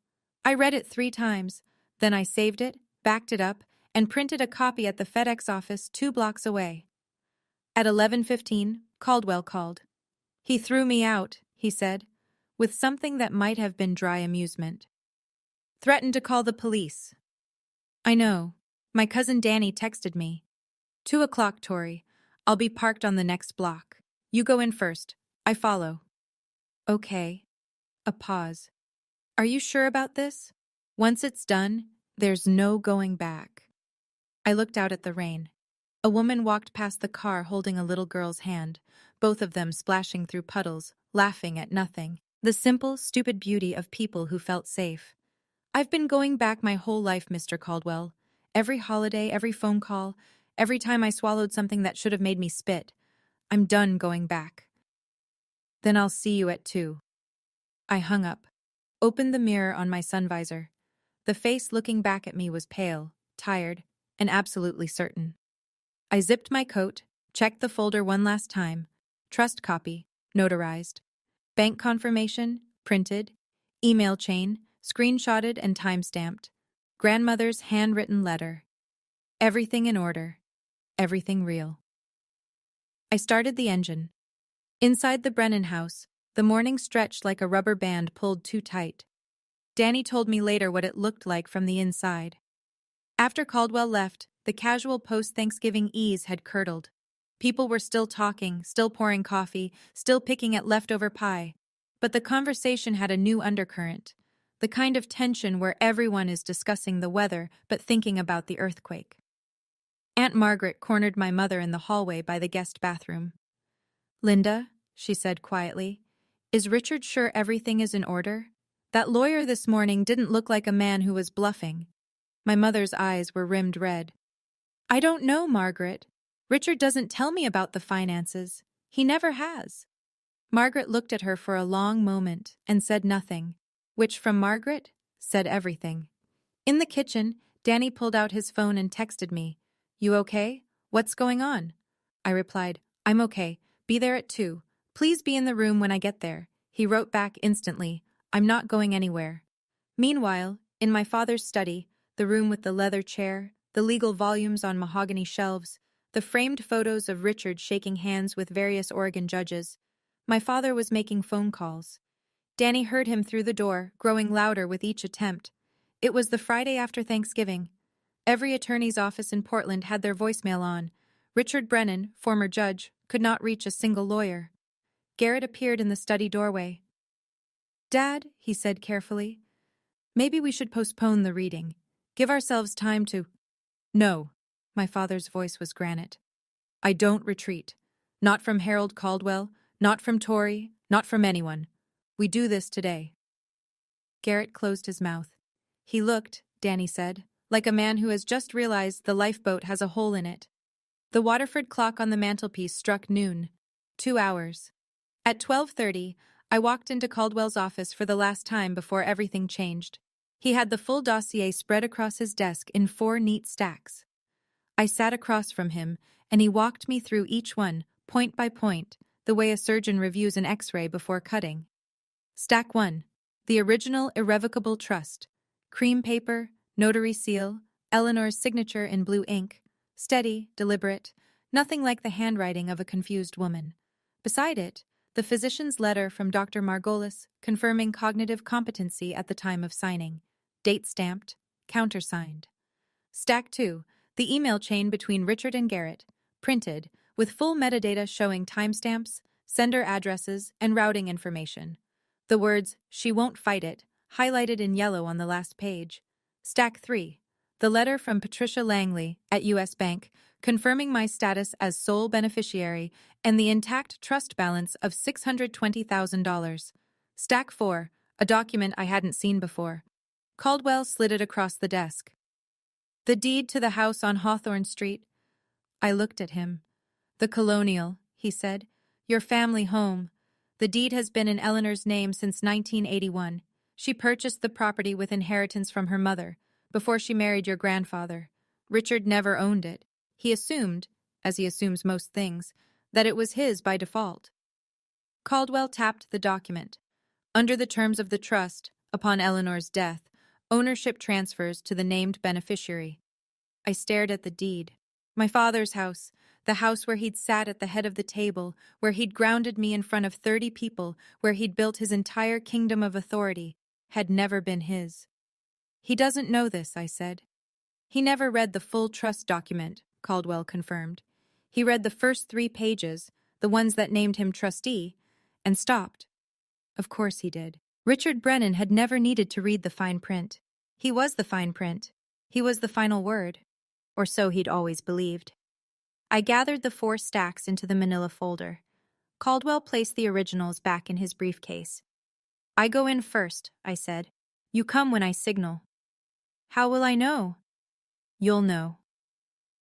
S1: I read it 3 times, then I saved it, backed it up, and printed a copy at the FedEx office 2 blocks away. At 11:15, Caldwell called. "He threw me out," he said, with something that might have been dry amusement. "Threatened to call the police." "I know. My cousin Danny texted me. 2 o'clock, Tori. I'll be parked on the next block. You go in first. I follow." "Okay." A pause. "Are you sure about this? Once it's done, there's no going back." I looked out at the rain. A woman walked past the car holding a little girl's hand, both of them splashing through puddles, laughing at nothing. The simple, stupid beauty of people who felt safe. "I've been going back my whole life, Mr. Caldwell. Every holiday, every phone call, every time I swallowed something that should have made me spit. I'm done going back." "Then I'll see you at 2. I hung up, opened the mirror on my sun visor. The face looking back at me was pale, tired, and absolutely certain. I zipped my coat, checked the folder one last time. Trust copy, notarized. Bank confirmation, printed. Email chain, screenshotted and time-stamped. Grandmother's handwritten letter. Everything in order. Everything real. I started the engine. Inside the Brennan house, the morning stretched like a rubber band pulled too tight. Danny told me later what it looked like from the inside. After Caldwell left, the casual post-Thanksgiving ease had curdled. People were still talking, still pouring coffee, still picking at leftover pie. But the conversation had a new undercurrent, the kind of tension where everyone is discussing the weather but thinking about the earthquake. Aunt Margaret cornered my mother in the hallway by the guest bathroom. "Linda," she said quietly, "is Richard sure everything is in order? That lawyer this morning didn't look like a man who was bluffing." My mother's eyes were rimmed red. "I don't know, Margaret. Richard doesn't tell me about the finances. He never has." Margaret looked at her for a long moment and said nothing, which from Margaret said everything. In the kitchen, Danny pulled out his phone and texted me, "You okay? What's going on?" I replied, "I'm okay. Be there at 2. Please be in the room when I get there." He wrote back instantly, "I'm not going anywhere." Meanwhile, in my father's study, the room with the leather chair, the legal volumes on mahogany shelves, the framed photos of Richard shaking hands with various Oregon judges. My father was making phone calls. Danny heard him through the door, growing louder with each attempt. It was the Friday after Thanksgiving. Every attorney's office in Portland had their voicemail on. Richard Brennan, former judge, could not reach a single lawyer. Garrett appeared in the study doorway. "Dad," he said carefully, "maybe we should postpone the reading. Give ourselves time to—" "No," my father's voice was granite. "I don't retreat. Not from Harold Caldwell, not from Tori, not from anyone. We do this today." Garrett closed his mouth. He looked, Danny said, like a man who has just realized the lifeboat has a hole in it. The Waterford clock on the mantelpiece struck noon. 2 hours. At 12:30, I walked into Caldwell's office for the last time before everything changed. He had the full dossier spread across his desk in 4 neat stacks. I sat across from him, and he walked me through each one, point by point, the way a surgeon reviews an X-ray before cutting. Stack 1. The original irrevocable trust. Cream paper, notary seal, Eleanor's signature in blue ink. Steady, deliberate, nothing like the handwriting of a confused woman. Beside it, the physician's letter from Dr. Margolis confirming cognitive competency at the time of signing. Date stamped, countersigned. Stack 2. The email chain between Richard and Garrett, printed, with full metadata showing timestamps, sender addresses, and routing information. The words, "She won't fight it," highlighted in yellow on the last page. Stack 3. The letter from Patricia Langley at U.S. Bank confirming my status as sole beneficiary and the intact trust balance of $620,000. Stack 4. A document I hadn't seen before. Caldwell slid it across the desk. "The deed to the house on Hawthorne Street." I looked at him. "The Colonial," he said. "Your family home. The deed has been in Eleanor's name since 1981. She purchased the property with inheritance from her mother, before she married your grandfather. Richard never owned it. He assumed, as he assumes most things, that it was his by default." Caldwell tapped the document. "Under the terms of the trust, upon Eleanor's death, ownership transfers to the named beneficiary." I stared at the deed. My father's house, the house where he'd sat at the head of the table, where he'd grounded me in front of 30 people, where he'd built his entire kingdom of authority, had never been his. "He doesn't know this," I said. "He never read the full trust document," Caldwell confirmed. "He read the first 3 pages, the ones that named him trustee, and stopped." Of course he did. Richard Brennan had never needed to read the fine print. He was the fine print. He was the final word. Or so he'd always believed. I gathered the 4 stacks into the manila folder. Caldwell placed the originals back in his briefcase. "I go in first," I said. "You come when I signal." "How will I know?" "You'll know."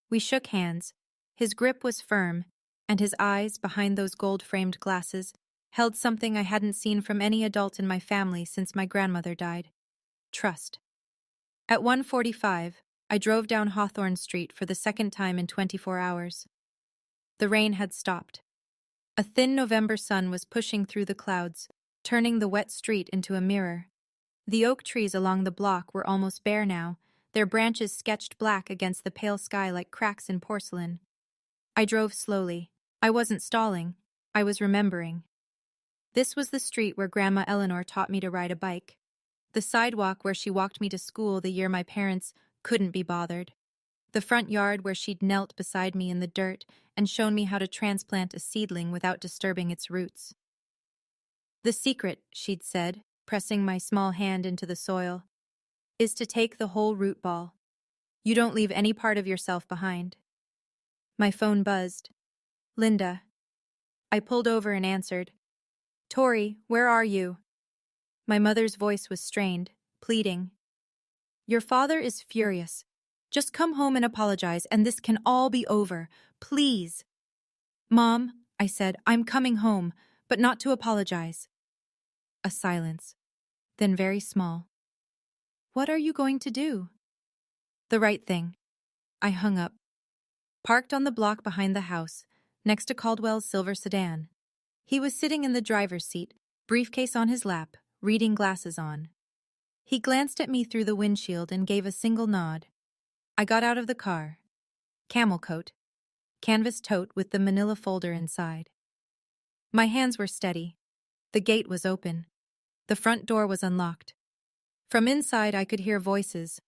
S1: We shook hands. His grip was firm, and his eyes, behind those gold-framed glasses, held something I hadn't seen from any adult in my family since my grandmother died. Trust. At 1:45, I drove down Hawthorne Street for the second time in 24 hours. The rain had stopped. A thin November sun was pushing through the clouds, turning the wet street into a mirror. The oak trees along the block were almost bare now, their branches sketched black against the pale sky like cracks in porcelain. I drove slowly. I wasn't stalling. I was remembering. This was the street where Grandma Eleanor taught me to ride a bike. The sidewalk where she walked me to school the year my parents couldn't be bothered. The front yard where she'd knelt beside me in the dirt and shown me how to transplant a seedling without disturbing its roots. "The secret," she'd said, pressing my small hand into the soil, "is to take the whole root ball. You don't leave any part of yourself behind." My phone buzzed. "Linda." I pulled over and answered. "Tori, where are you?" My mother's voice was strained, pleading. "Your father is furious. Just come home and apologize, and this can all be over. Please." "Mom," I said, "I'm coming home, but not to apologize." A silence, then very small. "What are you going to do?" "The right thing." I hung up. Parked on the block behind the house, next to Caldwell's silver sedan. He was sitting in the driver's seat, briefcase on his lap, reading glasses on. He glanced at me through the windshield and gave a single nod. I got out of the car. Camel coat, canvas tote with the manila folder inside. My hands were steady. The gate was open. The front door was unlocked. From inside I could hear voices.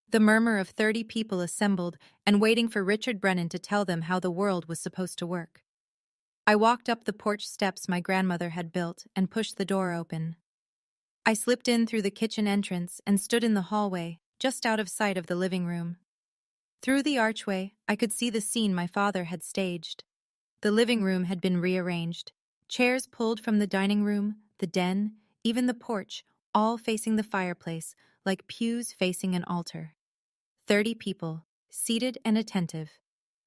S1: The murmur of 30 people assembled and waiting for Richard Brennan to tell them how the world was supposed to work. I walked up the porch steps my grandmother had built and pushed the door open. I slipped in through the kitchen entrance and stood in the hallway, just out of sight of the living room. Through the archway, I could see the scene my father had staged. The living room had been rearranged. Chairs pulled from the dining room, the den, even the porch, all facing the fireplace, like pews facing an altar. 30 people, seated and attentive.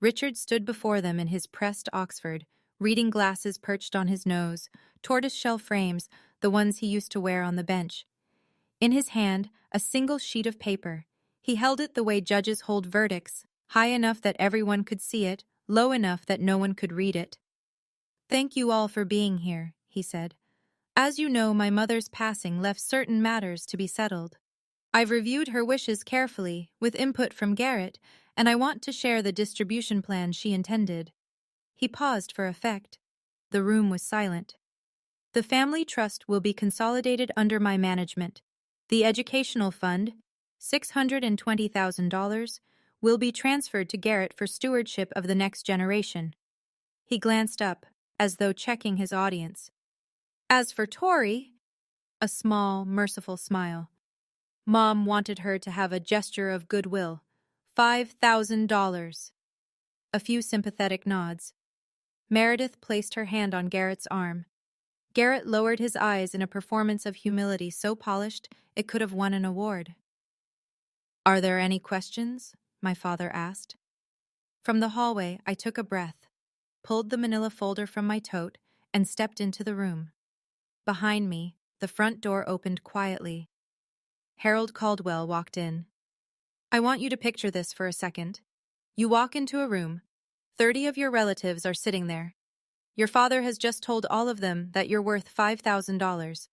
S1: Richard stood before them in his pressed Oxford, reading glasses perched on his nose, tortoiseshell frames, the ones he used to wear on the bench. In his hand, a single sheet of paper. He held it the way judges hold verdicts, high enough that everyone could see it, low enough that no one could read it. "Thank you all for being here," he said. "As you know, my mother's passing left certain matters to be settled. I've reviewed her wishes carefully, with input from Garrett, and I want to share the distribution plan she intended." He paused for effect. The room was silent. "The family trust will be consolidated under my management. The educational fund, $620,000, will be transferred to Garrett for stewardship of the next generation." He glanced up, as though checking his audience. "As for Tori," a small, merciful smile. "Mom wanted her to have a gesture of goodwill. $5,000. A few sympathetic nods. Meredith placed her hand on Garrett's arm. Garrett lowered his eyes in a performance of humility so polished it could have won an award. "Are there any questions?" my father asked. From the hallway, I took a breath, pulled the manila folder from my tote, and stepped into the room. Behind me, the front door opened quietly. Harold Caldwell walked in. "I want you to picture this for a second. You walk into a room. 30 of your relatives are sitting there. Your father has just told all of them that you're worth $5,000.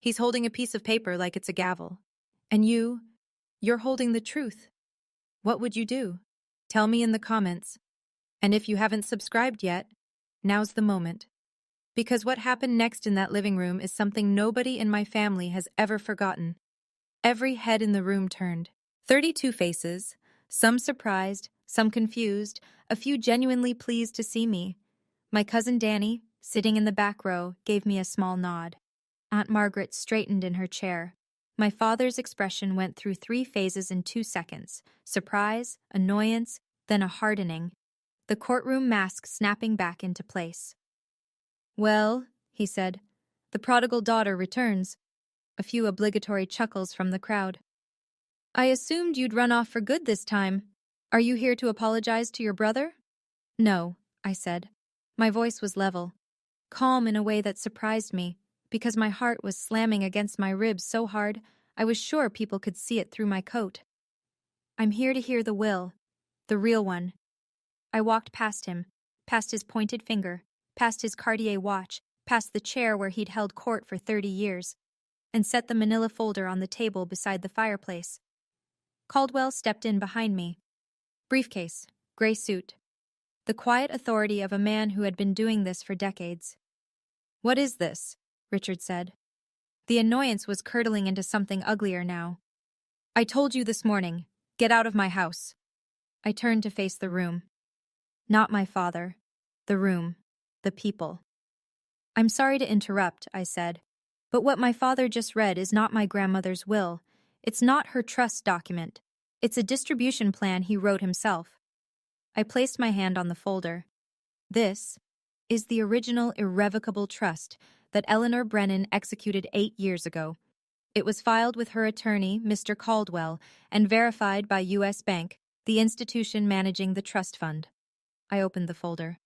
S1: He's holding a piece of paper like it's a gavel. And you're holding the truth. What would you do? Tell me in the comments. And if you haven't subscribed yet, now's the moment. Because what happened next in that living room is something nobody in my family has ever forgotten." Every head in the room turned. 32 faces, some surprised, some confused, a few genuinely pleased to see me. My cousin Danny, sitting in the back row, gave me a small nod. Aunt Margaret straightened in her chair. My father's expression went through 3 phases in 2 seconds: surprise, annoyance, then a hardening. The courtroom mask snapping back into place. "Well," he said, "the prodigal daughter returns." A few obligatory chuckles from the crowd. "I assumed you'd run off for good this time. Are you here to apologize to your brother?" "No," I said. My voice was level, calm in a way that surprised me, because my heart was slamming against my ribs so hard I was sure people could see it through my coat. "I'm here to hear the will, the real one." I walked past him, past his pointed finger, past his Cartier watch, past the chair where he'd held court for 30 years, and set the manila folder on the table beside the fireplace. Caldwell stepped in behind me. Briefcase, gray suit. The quiet authority of a man who had been doing this for decades. "What is this?" Richard said. The annoyance was curdling into something uglier now. "I told you this morning. Get out of my house." I turned to face the room. Not my father. The room. The people. "I'm sorry to interrupt," I said, "but what my father just read is not my grandmother's will. It's not her trust document. It's a distribution plan he wrote himself." I placed my hand on the folder. "This is the original irrevocable trust that Eleanor Brennan executed 8 years ago. It was filed with her attorney, Mr. Caldwell, and verified by U.S. Bank, the institution managing the trust fund." I opened the folder.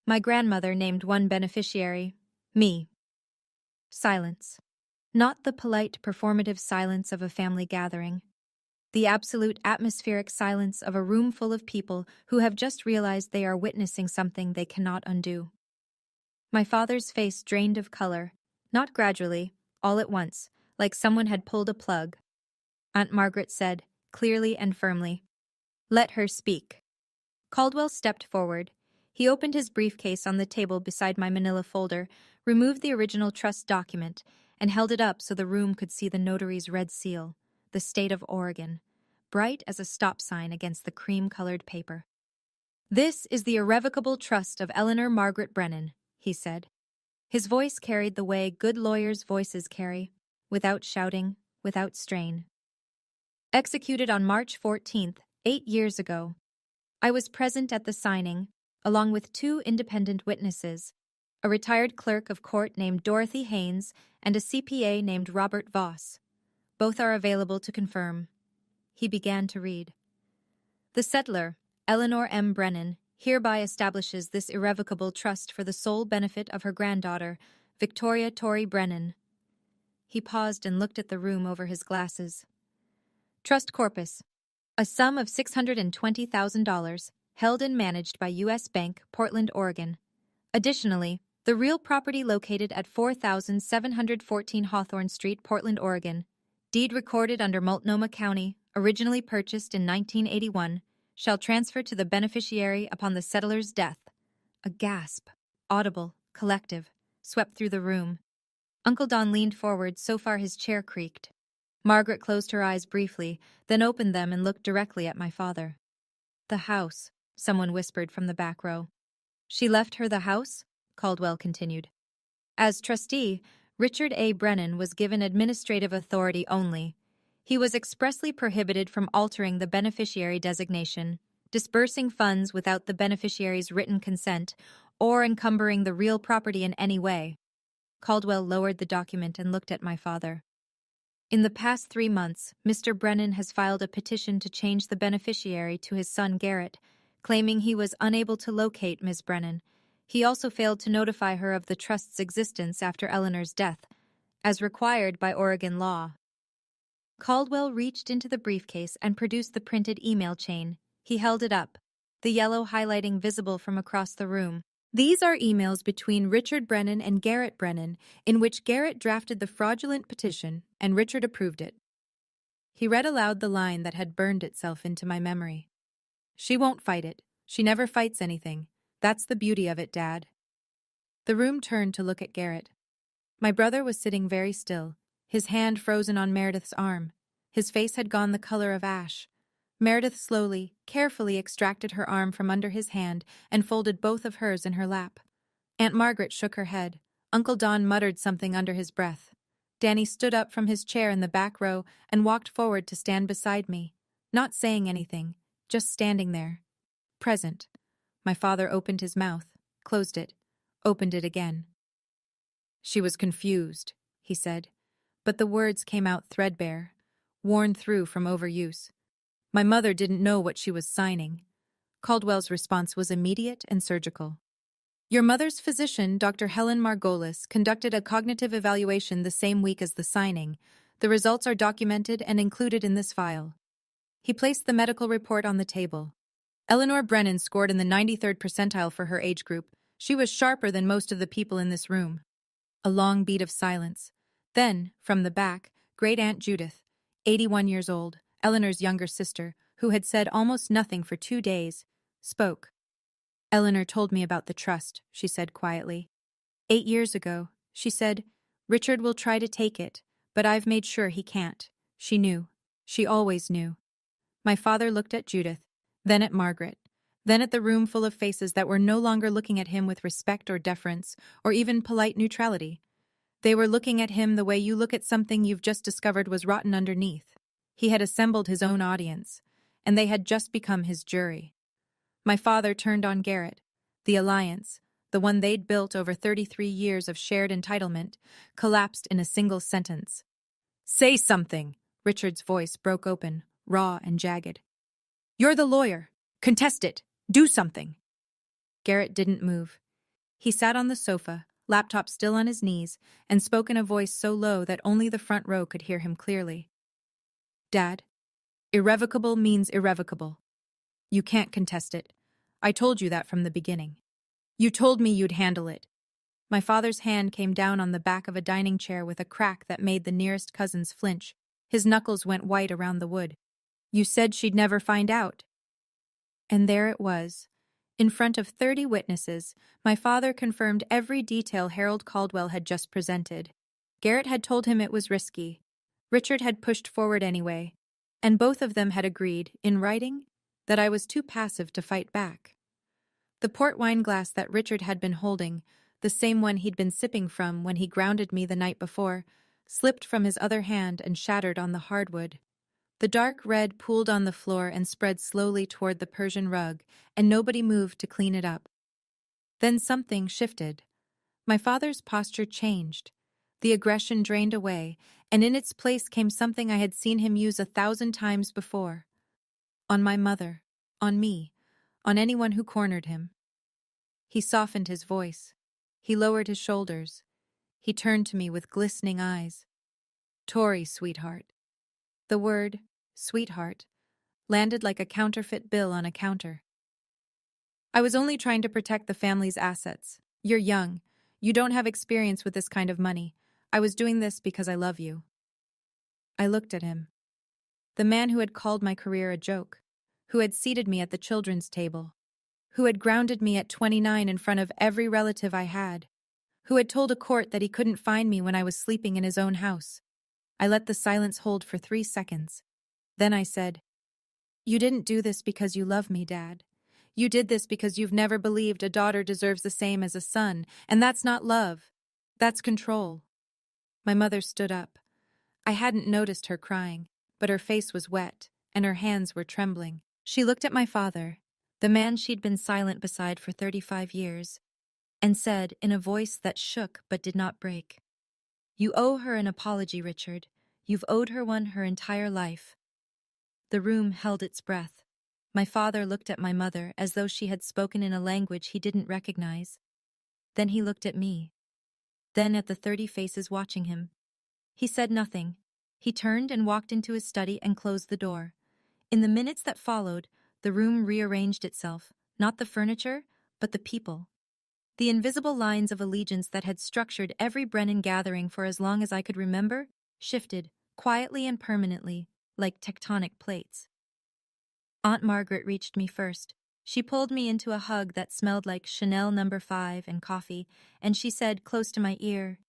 S1: My grandmother named one beneficiary, me. Silence. Not the polite, performative silence of a family gathering. The absolute atmospheric silence of a room full of people who have just realized they are witnessing something they cannot undo. My father's face drained of color, not gradually, all at once, like someone had pulled a plug. Aunt Margaret said, clearly and firmly, Let her speak. Caldwell stepped forward. He opened his briefcase on the table beside my manila folder, removed the original trust document, and held it up so the room could see the notary's red seal, the state of Oregon, bright as a stop sign against the cream-colored paper. This is the irrevocable trust of Eleanor Margaret Brennan, he said. His voice carried the way good lawyers' voices carry, without shouting, without strain. Executed on March 14th, 8 years ago. I was present at the signing, along with 2 independent witnesses, a retired clerk of court named Dorothy Haynes and a CPA named Robert Voss. Both are available to confirm. He began to read. The settlor, Eleanor M. Brennan, hereby establishes this irrevocable trust for the sole benefit of her granddaughter, Victoria Torrey Brennan. He paused and looked at the room over his glasses. Trust corpus. A sum of $620,000, held and managed by U.S. Bank, Portland, Oregon. Additionally, the real property located at 4714 Hawthorne Street, Portland, Oregon, deed recorded under Multnomah County, originally purchased in 1981, shall transfer to the beneficiary upon the settler's death. A gasp, audible, collective, swept through the room. Uncle Don leaned forward so far his chair creaked. Margaret closed her eyes briefly, then opened them and looked directly at my father. The house, someone whispered from the back row. She left her the house? Caldwell continued. As trustee, Richard A. Brennan was given administrative authority only. He was expressly prohibited from altering the beneficiary designation, disbursing funds without the beneficiary's written consent, or encumbering the real property in any way. Caldwell lowered the document and looked at my father. In the past 3 months, Mr. Brennan has filed a petition to change the beneficiary to his son Garrett, claiming he was unable to locate Ms. Brennan. He also failed to notify her of the trust's existence after Eleanor's death, as required by Oregon law. Caldwell reached into the briefcase and produced the printed email chain. He held it up, the yellow highlighting visible from across the room. These are emails between Richard Brennan and Garrett Brennan, in which Garrett drafted the fraudulent petition and Richard approved it. He read aloud the line that had burned itself into my memory. She won't fight it. She never fights anything. That's the beauty of it, Dad. The room turned to look at Garrett. My brother was sitting very still, his hand frozen on Meredith's arm. His face had gone the color of ash. Meredith slowly, carefully extracted her arm from under his hand and folded both of hers in her lap. Aunt Margaret shook her head. Uncle Don muttered something under his breath. Danny stood up from his chair in the back row and walked forward to stand beside me, not saying anything, just standing there. Present. My father opened his mouth, closed it, opened it again. She was confused, he said, but the words came out threadbare, worn through from overuse. My mother didn't know what she was signing. Caldwell's response was immediate and surgical. Your mother's physician, Dr. Helen Margolis, conducted a cognitive evaluation the same week as the signing. The results are documented and included in this file. He placed the medical report on the table. Eleanor Brennan scored in the 93rd percentile for her age group. She was sharper than most of the people in this room. A long beat of silence. Then, from the back, Great Aunt Judith, 81 years old, Eleanor's younger sister, who had said almost nothing for 2 days, spoke. Eleanor told me about the trust, she said quietly. 8 years ago, she said, Richard will try to take it, but I've made sure he can't. She knew. She always knew. My father looked at Judith, then at Margaret, then at the room full of faces that were no longer looking at him with respect or deference, or even polite neutrality. They were looking at him the way you look at something you've just discovered was rotten underneath. He had assembled his own audience, and they had just become his jury. My father turned on Garrett. The alliance, the one they'd built over 33 years of shared entitlement, collapsed in a single sentence. Say something! Richard's voice broke open, raw and jagged. You're the lawyer. Contest it. Do something. Garrett didn't move. He sat on the sofa, laptop still on his knees, and spoke in a voice so low that only the front row could hear him clearly. Dad, irrevocable means irrevocable. You can't contest it. I told you that from the beginning. You told me you'd handle it. My father's hand came down on the back of a dining chair with a crack that made the nearest cousins flinch. His knuckles went white around the wood. You said she'd never find out. And there it was. In front of 30 witnesses, my father confirmed every detail Harold Caldwell had just presented. Garrett had told him it was risky. Richard had pushed forward anyway. And both of them had agreed, in writing, that I was too passive to fight back. The port wine glass that Richard had been holding, the same one he'd been sipping from when he grounded me the night before, slipped from his other hand and shattered on the hardwood. The dark red pooled on the floor and spread slowly toward the Persian rug, and nobody moved to clean it up. Then something shifted. My father's posture changed. The aggression drained away, and in its place came something I had seen him use 1,000 times before. On my mother, on me, on anyone who cornered him. He softened his voice. He lowered his shoulders. He turned to me with glistening eyes. "Tori, sweetheart." The word, sweetheart, landed like a counterfeit bill on a counter. "I was only trying to protect the family's assets. You're young. You don't have experience with this kind of money. I was doing this because I love you." I looked at him. The man who had called my career a joke, who had seated me at the children's table, who had grounded me at 29 in front of every relative I had, who had told a court that he couldn't find me when I was sleeping in his own house. I let the silence hold for 3 seconds. Then I said, "You didn't do this because you love me, Dad. You did this because you've never believed a daughter deserves the same as a son, and that's not love. That's control." My mother stood up. I hadn't noticed her crying, but her face was wet, and her hands were trembling. She looked at my father, the man she'd been silent beside for 35 years, and said in a voice that shook but did not break, "You owe her an apology, Richard. You've owed her one her entire life." The room held its breath. My father looked at my mother as though she had spoken in a language he didn't recognize. Then he looked at me. Then at the 30 faces watching him. He said nothing. He turned and walked into his study and closed the door. In the minutes that followed, the room rearranged itself, not the furniture, but the people. The invisible lines of allegiance that had structured every Brennan gathering for as long as I could remember shifted, quietly and permanently, like tectonic plates. Aunt Margaret reached me first. She pulled me into a hug that smelled like Chanel No. 5 and coffee, and she said close to my ear,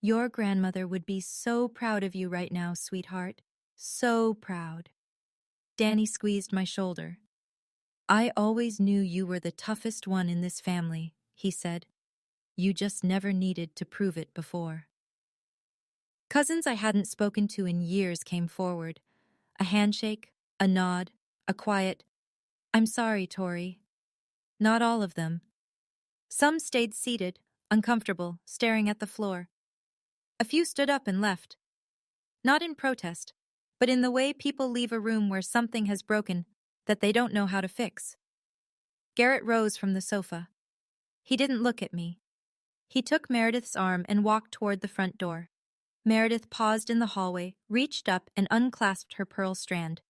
S1: "Your grandmother would be so proud of you right now, sweetheart. So proud." Danny squeezed my shoulder. "I always knew you were the toughest one in this family," he said. "You just never needed to prove it before." Cousins I hadn't spoken to in years came forward. A handshake, a nod, a quiet, "I'm sorry, Tori." Not all of them. Some stayed seated, uncomfortable, staring at the floor. A few stood up and left. Not in protest, but in the way people leave a room where something has broken that they don't know how to fix. Garrett rose from the sofa. He didn't look at me. He took Meredith's arm and walked toward the front door. Meredith paused in the hallway, reached up and unclasped her pearl strand,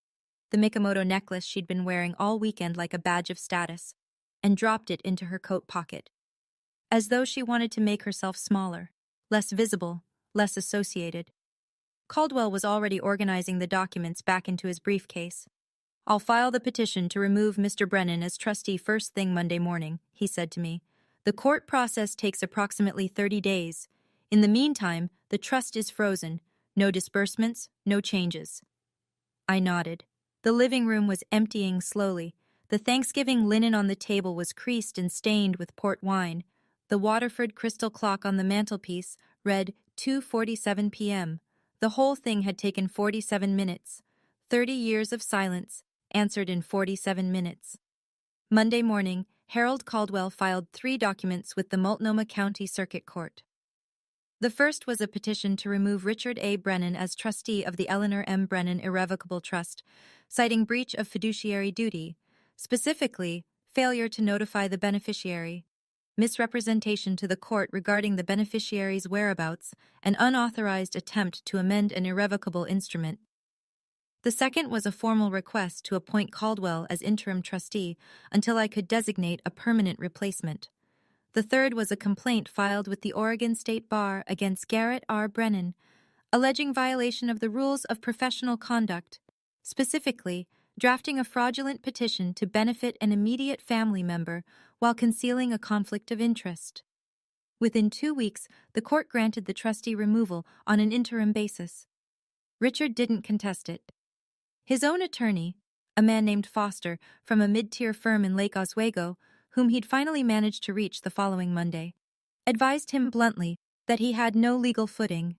S1: the Mikomoto necklace she'd been wearing all weekend like a badge of status, and dropped it into her coat pocket, as though she wanted to make herself smaller, less visible, less associated. Caldwell was already organizing the documents back into his briefcase. "I'll file the petition to remove Mr. Brennan as trustee first thing Monday morning," he said to me. "The court process takes approximately 30 days. In the meantime, the trust is frozen. No disbursements, no changes." I nodded. The living room was emptying slowly. The Thanksgiving linen on the table was creased and stained with port wine. The Waterford crystal clock on the mantelpiece read 2:47 p.m. The whole thing had taken 47 minutes. 30 years of silence, answered in 47 minutes. Monday morning, Harold Caldwell filed 3 documents with the Multnomah County Circuit Court. The first was a petition to remove Richard A. Brennan as trustee of the Eleanor M. Brennan Irrevocable Trust, citing breach of fiduciary duty, specifically, failure to notify the beneficiary, misrepresentation to the court regarding the beneficiary's whereabouts, and unauthorized attempt to amend an irrevocable instrument. The second was a formal request to appoint Caldwell as interim trustee until I could designate a permanent replacement. The third was a complaint filed with the Oregon State Bar against Garrett R. Brennan, alleging violation of the rules of professional conduct, specifically drafting a fraudulent petition to benefit an immediate family member while concealing a conflict of interest. Within 2 weeks, the court granted the trustee removal on an interim basis. Richard didn't contest it. His own attorney, a man named Foster from a mid-tier firm in Lake Oswego, whom he'd finally managed to reach the following Monday, advised him bluntly that he had no legal footing.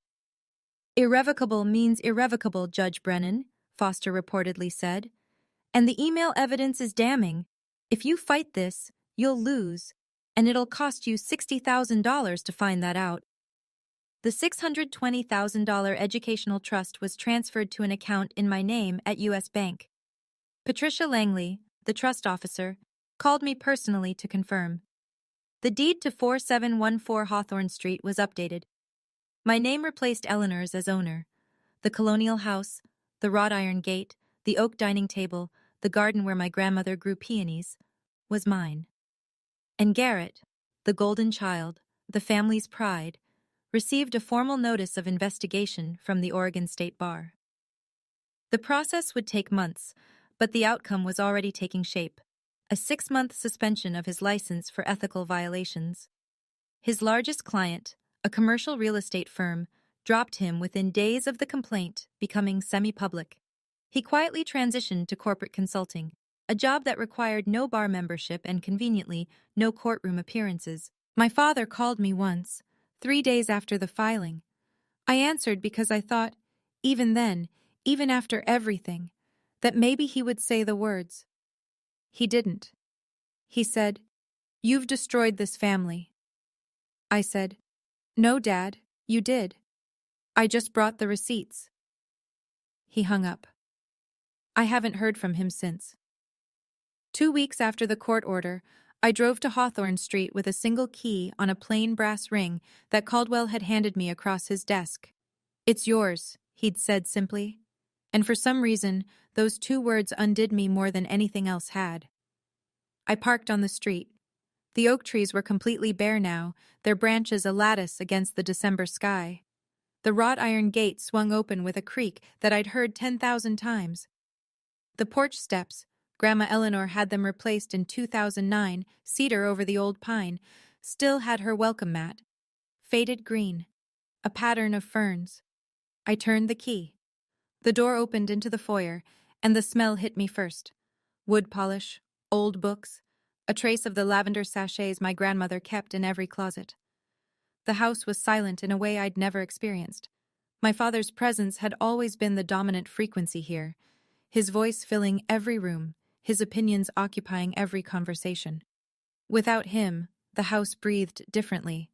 S1: "Irrevocable means irrevocable, Judge Brennan," Foster reportedly said. "And the email evidence is damning. If you fight this, you'll lose, and it'll cost you $60,000 to find that out." The $620,000 educational trust was transferred to an account in my name at U.S. Bank. Patricia Langley, the trust officer, called me personally to confirm. The deed to 4714 Hawthorne Street was updated. My name replaced Eleanor's as owner. The colonial house, the wrought iron gate, the oak dining table, the garden where my grandmother grew peonies, was mine. And Garrett, the golden child, the family's pride, received a formal notice of investigation from the Oregon State Bar. The process would take months, but the outcome was already taking shape: a 6-month suspension of his license for ethical violations. His largest client, a commercial real estate firm, dropped him within days of the complaint becoming semi-public. He quietly transitioned to corporate consulting, a job that required no bar membership and, conveniently, no courtroom appearances. My father called me once, 3 days after the filing. I answered because I thought, even then, even after everything, that maybe he would say the words. He didn't. He said, "You've destroyed this family." I said, "No, Dad, you did. I just brought the receipts." He hung up. I haven't heard from him since. 2 weeks after the court order, I drove to Hawthorne Street with a single key on a plain brass ring that Caldwell had handed me across his desk. "It's yours," he'd said simply. And for some reason, those 2 words undid me more than anything else had. I parked on the street. The oak trees were completely bare now, their branches a lattice against the December sky. The wrought iron gate swung open with a creak that I'd heard 10,000 times. The porch steps, Grandma Eleanor had them replaced in 2009, cedar over the old pine, still had her welcome mat. Faded green, a pattern of ferns. I turned the key. The door opened into the foyer, and the smell hit me first. Wood polish, old books, a trace of the lavender sachets my grandmother kept in every closet. The house was silent in a way I'd never experienced. My father's presence had always been the dominant frequency here, his voice filling every room, his opinions occupying every conversation. Without him, the house breathed differently.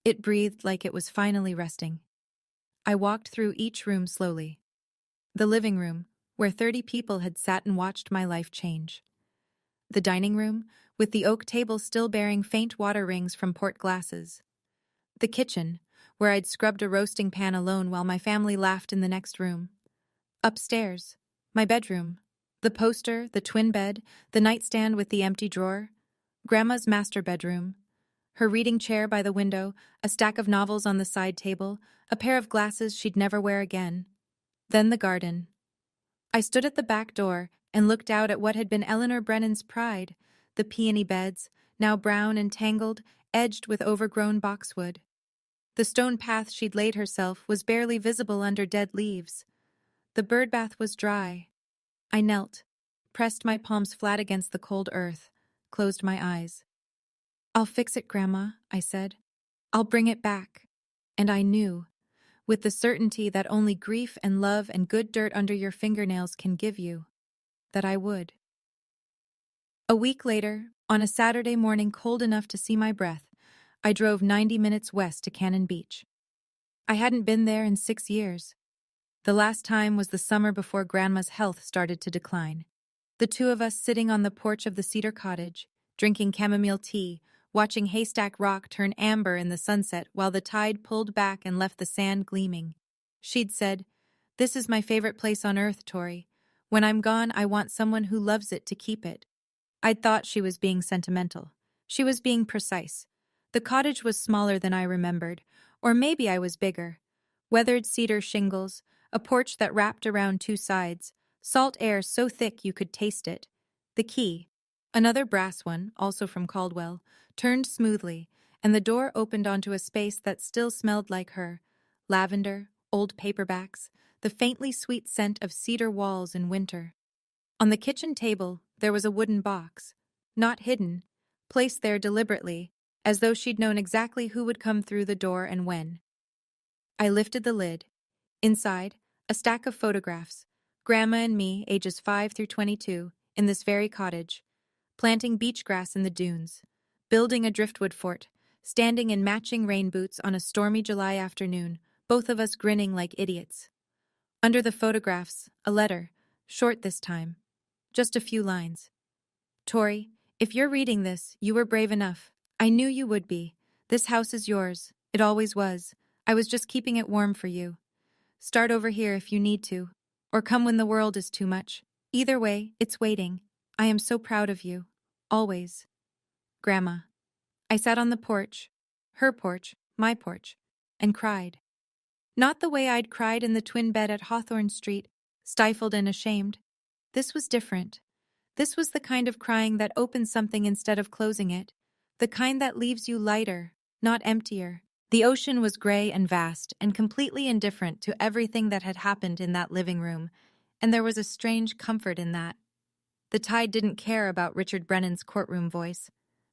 S1: It breathed like it was finally resting. I walked through each room slowly. The living room, where 30 people had sat and watched my life change. The dining room, with the oak table still bearing faint water rings from port glasses. The kitchen, where I'd scrubbed a roasting pan alone while my family laughed in the next room. Upstairs, my bedroom. The poster, the twin bed, the nightstand with the empty drawer. Grandma's master bedroom. Her reading chair by the window, a stack of novels on the side table, a pair of glasses she'd never wear again. Then the garden. I stood at the back door and looked out at what had been Eleanor Brennan's pride, the peony beds, now brown and tangled, edged with overgrown boxwood. The stone path she'd laid herself was barely visible under dead leaves. The birdbath was dry. I knelt, pressed my palms flat against the cold earth, closed my eyes. "I'll fix it, Grandma," I said. "I'll bring it back." And I knew, with the certainty that only grief and love and good dirt under your fingernails can give you, that I would. A week later, on a Saturday morning cold enough to see my breath, I drove 90 minutes west to Cannon Beach. I hadn't been there in 6 years. The last time was the summer before Grandma's health started to decline. The 2 of us sitting on the porch of the cedar cottage, drinking chamomile tea, watching Haystack Rock turn amber in the sunset while the tide pulled back and left the sand gleaming. She'd said, "This is my favorite place on earth, Tori. When I'm gone, I want someone who loves it to keep it." I'd thought she was being sentimental. She was being precise. The cottage was smaller than I remembered, or maybe I was bigger. Weathered cedar shingles, a porch that wrapped around 2 sides, Salt air so thick you could taste it. The key, another brass one, also from Caldwell, turned smoothly, and the door opened onto a space that still smelled like her. Lavender, old paperbacks, the faintly sweet scent of cedar walls in winter. On the kitchen table, there was a wooden box, not hidden, placed there deliberately, as though she'd known exactly who would come through the door and when. I lifted the lid. Inside, a stack of photographs, Grandma and me, ages 5 through 22, in this very cottage, planting beach grass in the dunes, building a driftwood fort, standing in matching rain boots on a stormy July afternoon, both of us grinning like idiots. Under the photographs, a letter, short this time, just a few lines. Tori, if you're reading this, you were brave enough. I knew you would be. This house is yours. It always was. I was just keeping it warm for you. Start over here if you need to, or come when the world is too much. Either way, it's waiting. I am so proud of you. Always. Grandma. I sat on the porch, her porch, my porch, and cried. Not the way I'd cried in the twin bed at Hawthorne Street, stifled and ashamed. This was different. This was the kind of crying that opens something instead of closing it, the kind that leaves you lighter, not emptier. The ocean was gray and vast and completely indifferent to everything that had happened in that living room, and there was a strange comfort in that. The tide didn't care about Richard Brennan's courtroom voice.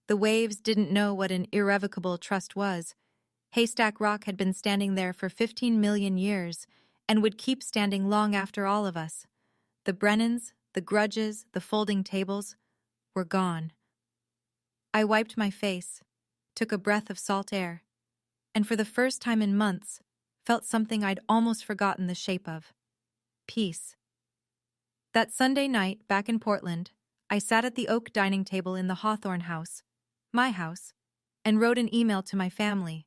S1: The waves didn't know what an irrevocable trust was. Haystack Rock had been standing there for 15 million years and would keep standing long after all of us. The Brennans, the grudges, the folding tables were gone. I wiped my face, took a breath of salt air, and for the first time in months, felt something I'd almost forgotten the shape of. Peace. That Sunday night, back in Portland, I sat at the oak dining table in the Hawthorne house, my house, and wrote an email to my family.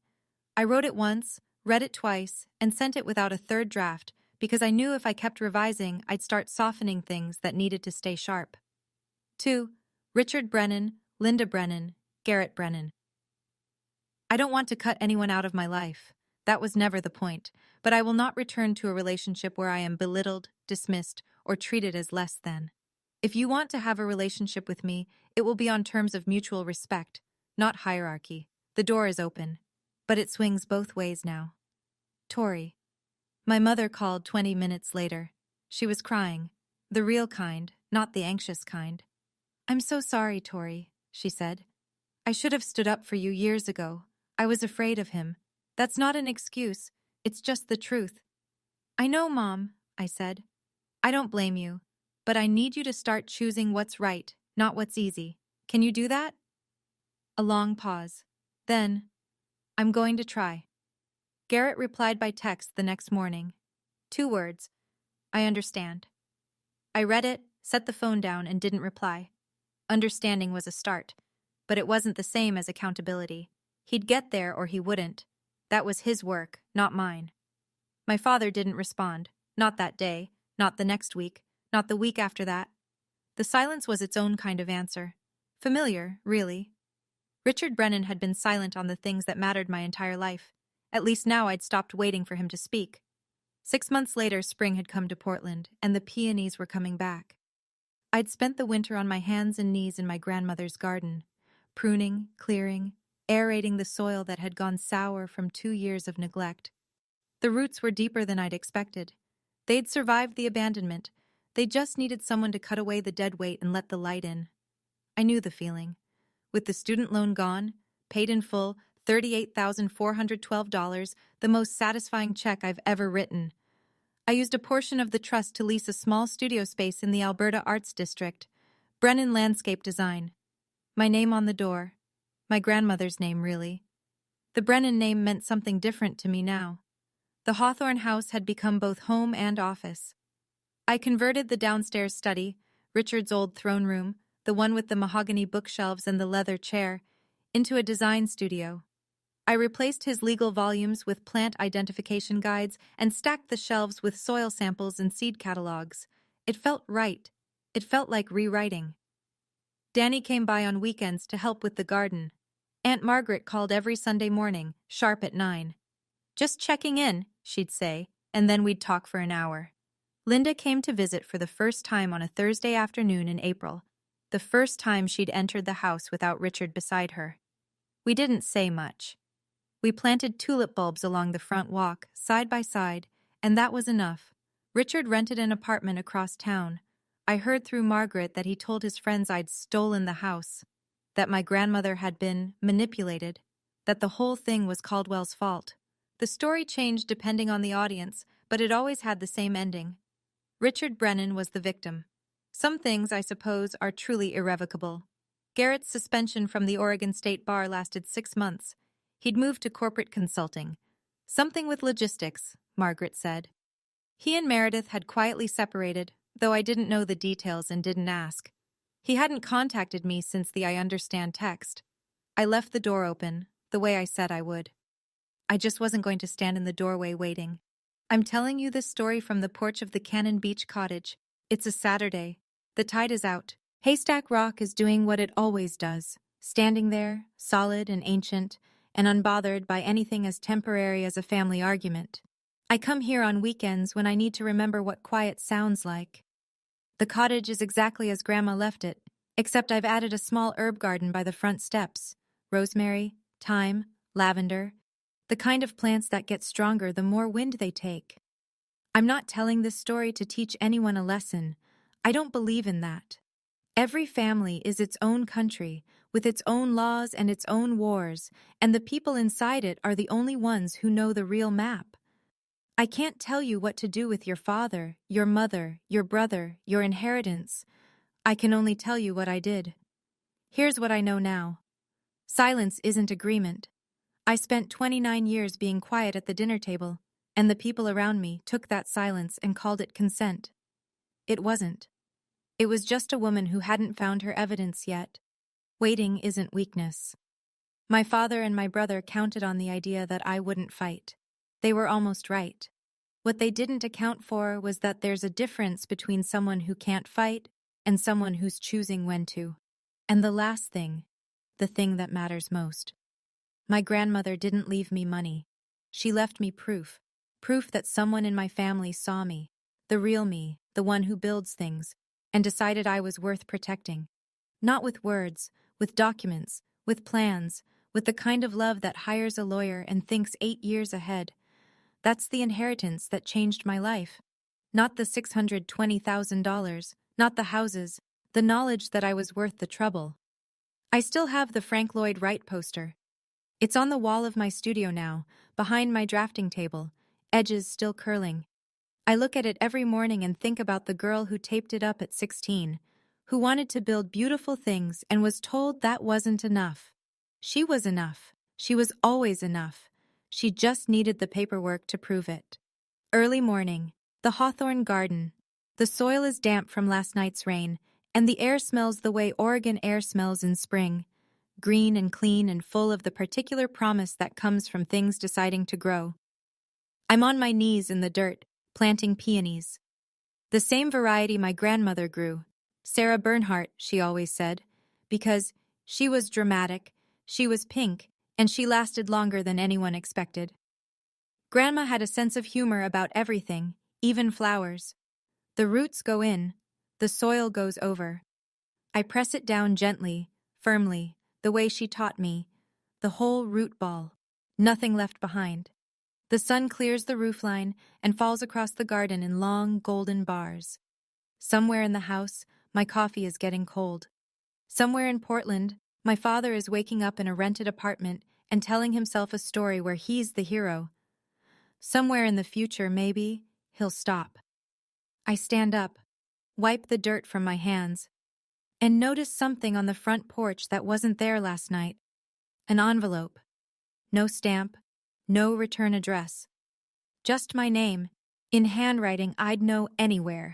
S1: I wrote it once, read it twice, and sent it without a third draft because I knew if I kept revising, I'd start softening things that needed to stay sharp. To Richard Brennan, Linda Brennan, Garrett Brennan. I don't want to cut anyone out of my life. That was never the point, but I will not return to a relationship where I am belittled, dismissed, or treated as less than. If you want to have a relationship with me, it will be on terms of mutual respect, not hierarchy. The door is open, but it swings both ways now. Tori. My mother called 20 minutes later. She was crying, the real kind, not the anxious kind. I'm so sorry, Tori, she said. I should have stood up for you years ago. I was afraid of him. That's not an excuse. It's just the truth. I know, Mom, I said. I don't blame you, but I need you to start choosing what's right, not what's easy. Can you do that? A long pause. Then, I'm going to try. Garrett replied by text the next morning. 2 words. I understand. I read it, set the phone down, and didn't reply. Understanding was a start, but it wasn't the same as accountability. He'd get there or he wouldn't. That was his work, not mine. My father didn't respond. Not that day, not the next week, not the week after that. The silence was its own kind of answer. Familiar, really. Richard Brennan had been silent on the things that mattered my entire life. At least now I'd stopped waiting for him to speak. 6 months later, spring had come to Portland, and the peonies were coming back. I'd spent the winter on my hands and knees in my grandmother's garden, pruning, clearing, aerating the soil that had gone sour from 2 years of neglect. The roots were deeper than I'd expected. They'd survived the abandonment. They just needed someone to cut away the dead weight and let the light in. I knew the feeling. With the student loan gone, paid in full, $38,412, the most satisfying check I've ever written. I used a portion of the trust to lease a small studio space in the Alberta Arts District, Brennan Landscape Design. My name on the door. My grandmother's name, really. The Brennan name meant something different to me now. The Hawthorne house had become both home and office. I converted the downstairs study, Richard's old throne room, the one with the mahogany bookshelves and the leather chair, into a design studio. I replaced his legal volumes with plant identification guides and stacked the shelves with soil samples and seed catalogs. It felt right. It felt like rewriting. Danny came by on weekends to help with the garden. Aunt Margaret called every Sunday morning, sharp at 9. Just checking in, she'd say, and then we'd talk for an hour. Linda came to visit for the first time on a Thursday afternoon in April, the first time she'd entered the house without Richard beside her. We didn't say much. We planted tulip bulbs along the front walk, side by side, and that was enough. Richard rented an apartment across town. I heard through Margaret that he told his friends I'd stolen the house, that my grandmother had been manipulated, that the whole thing was Caldwell's fault. The story changed depending on the audience, but it always had the same ending. Richard Brennan was the victim. Some things, I suppose, are truly irrevocable. Garrett's suspension from the Oregon State Bar lasted 6 months. He'd moved to corporate consulting. Something with logistics, Margaret said. He and Meredith had quietly separated, though I didn't know the details and didn't ask. He hadn't contacted me since the I understand text. I left the door open, the way I said I would. I just wasn't going to stand in the doorway waiting. I'm telling you this story from the porch of the Cannon Beach cottage. It's a Saturday. The tide is out. Haystack Rock is doing what it always does, standing there, solid and ancient, and unbothered by anything as temporary as a family argument. I come here on weekends when I need to remember what quiet sounds like. The cottage is exactly as Grandma left it, except I've added a small herb garden by the front steps. Rosemary, thyme, lavender, the kind of plants that get stronger the more wind they take. I'm not telling this story to teach anyone a lesson. I don't believe in that. Every family is its own country, with its own laws and its own wars, and the people inside it are the only ones who know the real map. I can't tell you what to do with your father, your mother, your brother, your inheritance. I can only tell you what I did. Here's what I know now. Silence isn't agreement. I spent 29 years being quiet at the dinner table, and the people around me took that silence and called it consent. It wasn't. It was just a woman who hadn't found her evidence yet. Waiting isn't weakness. My father and my brother counted on the idea that I wouldn't fight. They were almost right. What they didn't account for was that there's a difference between someone who can't fight and someone who's choosing when to. And the last thing, the thing that matters most. My grandmother didn't leave me money. She left me proof that someone in my family saw me, the real me, the one who builds things, and decided I was worth protecting. Not with words, with documents, with plans, with the kind of love that hires a lawyer and thinks 8 years ahead. That's the inheritance that changed my life. Not the $620,000, not the houses, the knowledge that I was worth the trouble. I still have the Frank Lloyd Wright poster. It's on the wall of my studio now, behind my drafting table, edges still curling. I look at it every morning and think about the girl who taped it up at 16, who wanted to build beautiful things and was told that wasn't enough. She was enough. She was always enough. She just needed the paperwork to prove it. Early morning, the hawthorn garden. The soil is damp from last night's rain, and the air smells the way Oregon air smells in spring. Green and clean and full of the particular promise that comes from things deciding to grow. I'm on my knees in the dirt, planting peonies. The same variety my grandmother grew. Sarah Bernhardt, she always said, because she was dramatic, she was pink, and she lasted longer than anyone expected. Grandma had a sense of humor about everything, even flowers. The roots go in, the soil goes over. I press it down gently, firmly, the way she taught me, the whole root ball, nothing left behind. The sun clears the roofline and falls across the garden in long, golden bars. Somewhere in the house, my coffee is getting cold. Somewhere in Portland, my father is waking up in a rented apartment and telling himself a story where he's the hero. Somewhere in the future, maybe, he'll stop. I stand up, wipe the dirt from my hands, and notice something on the front porch that wasn't there last night. An envelope. No stamp, no return address. Just my name, in handwriting I'd know anywhere.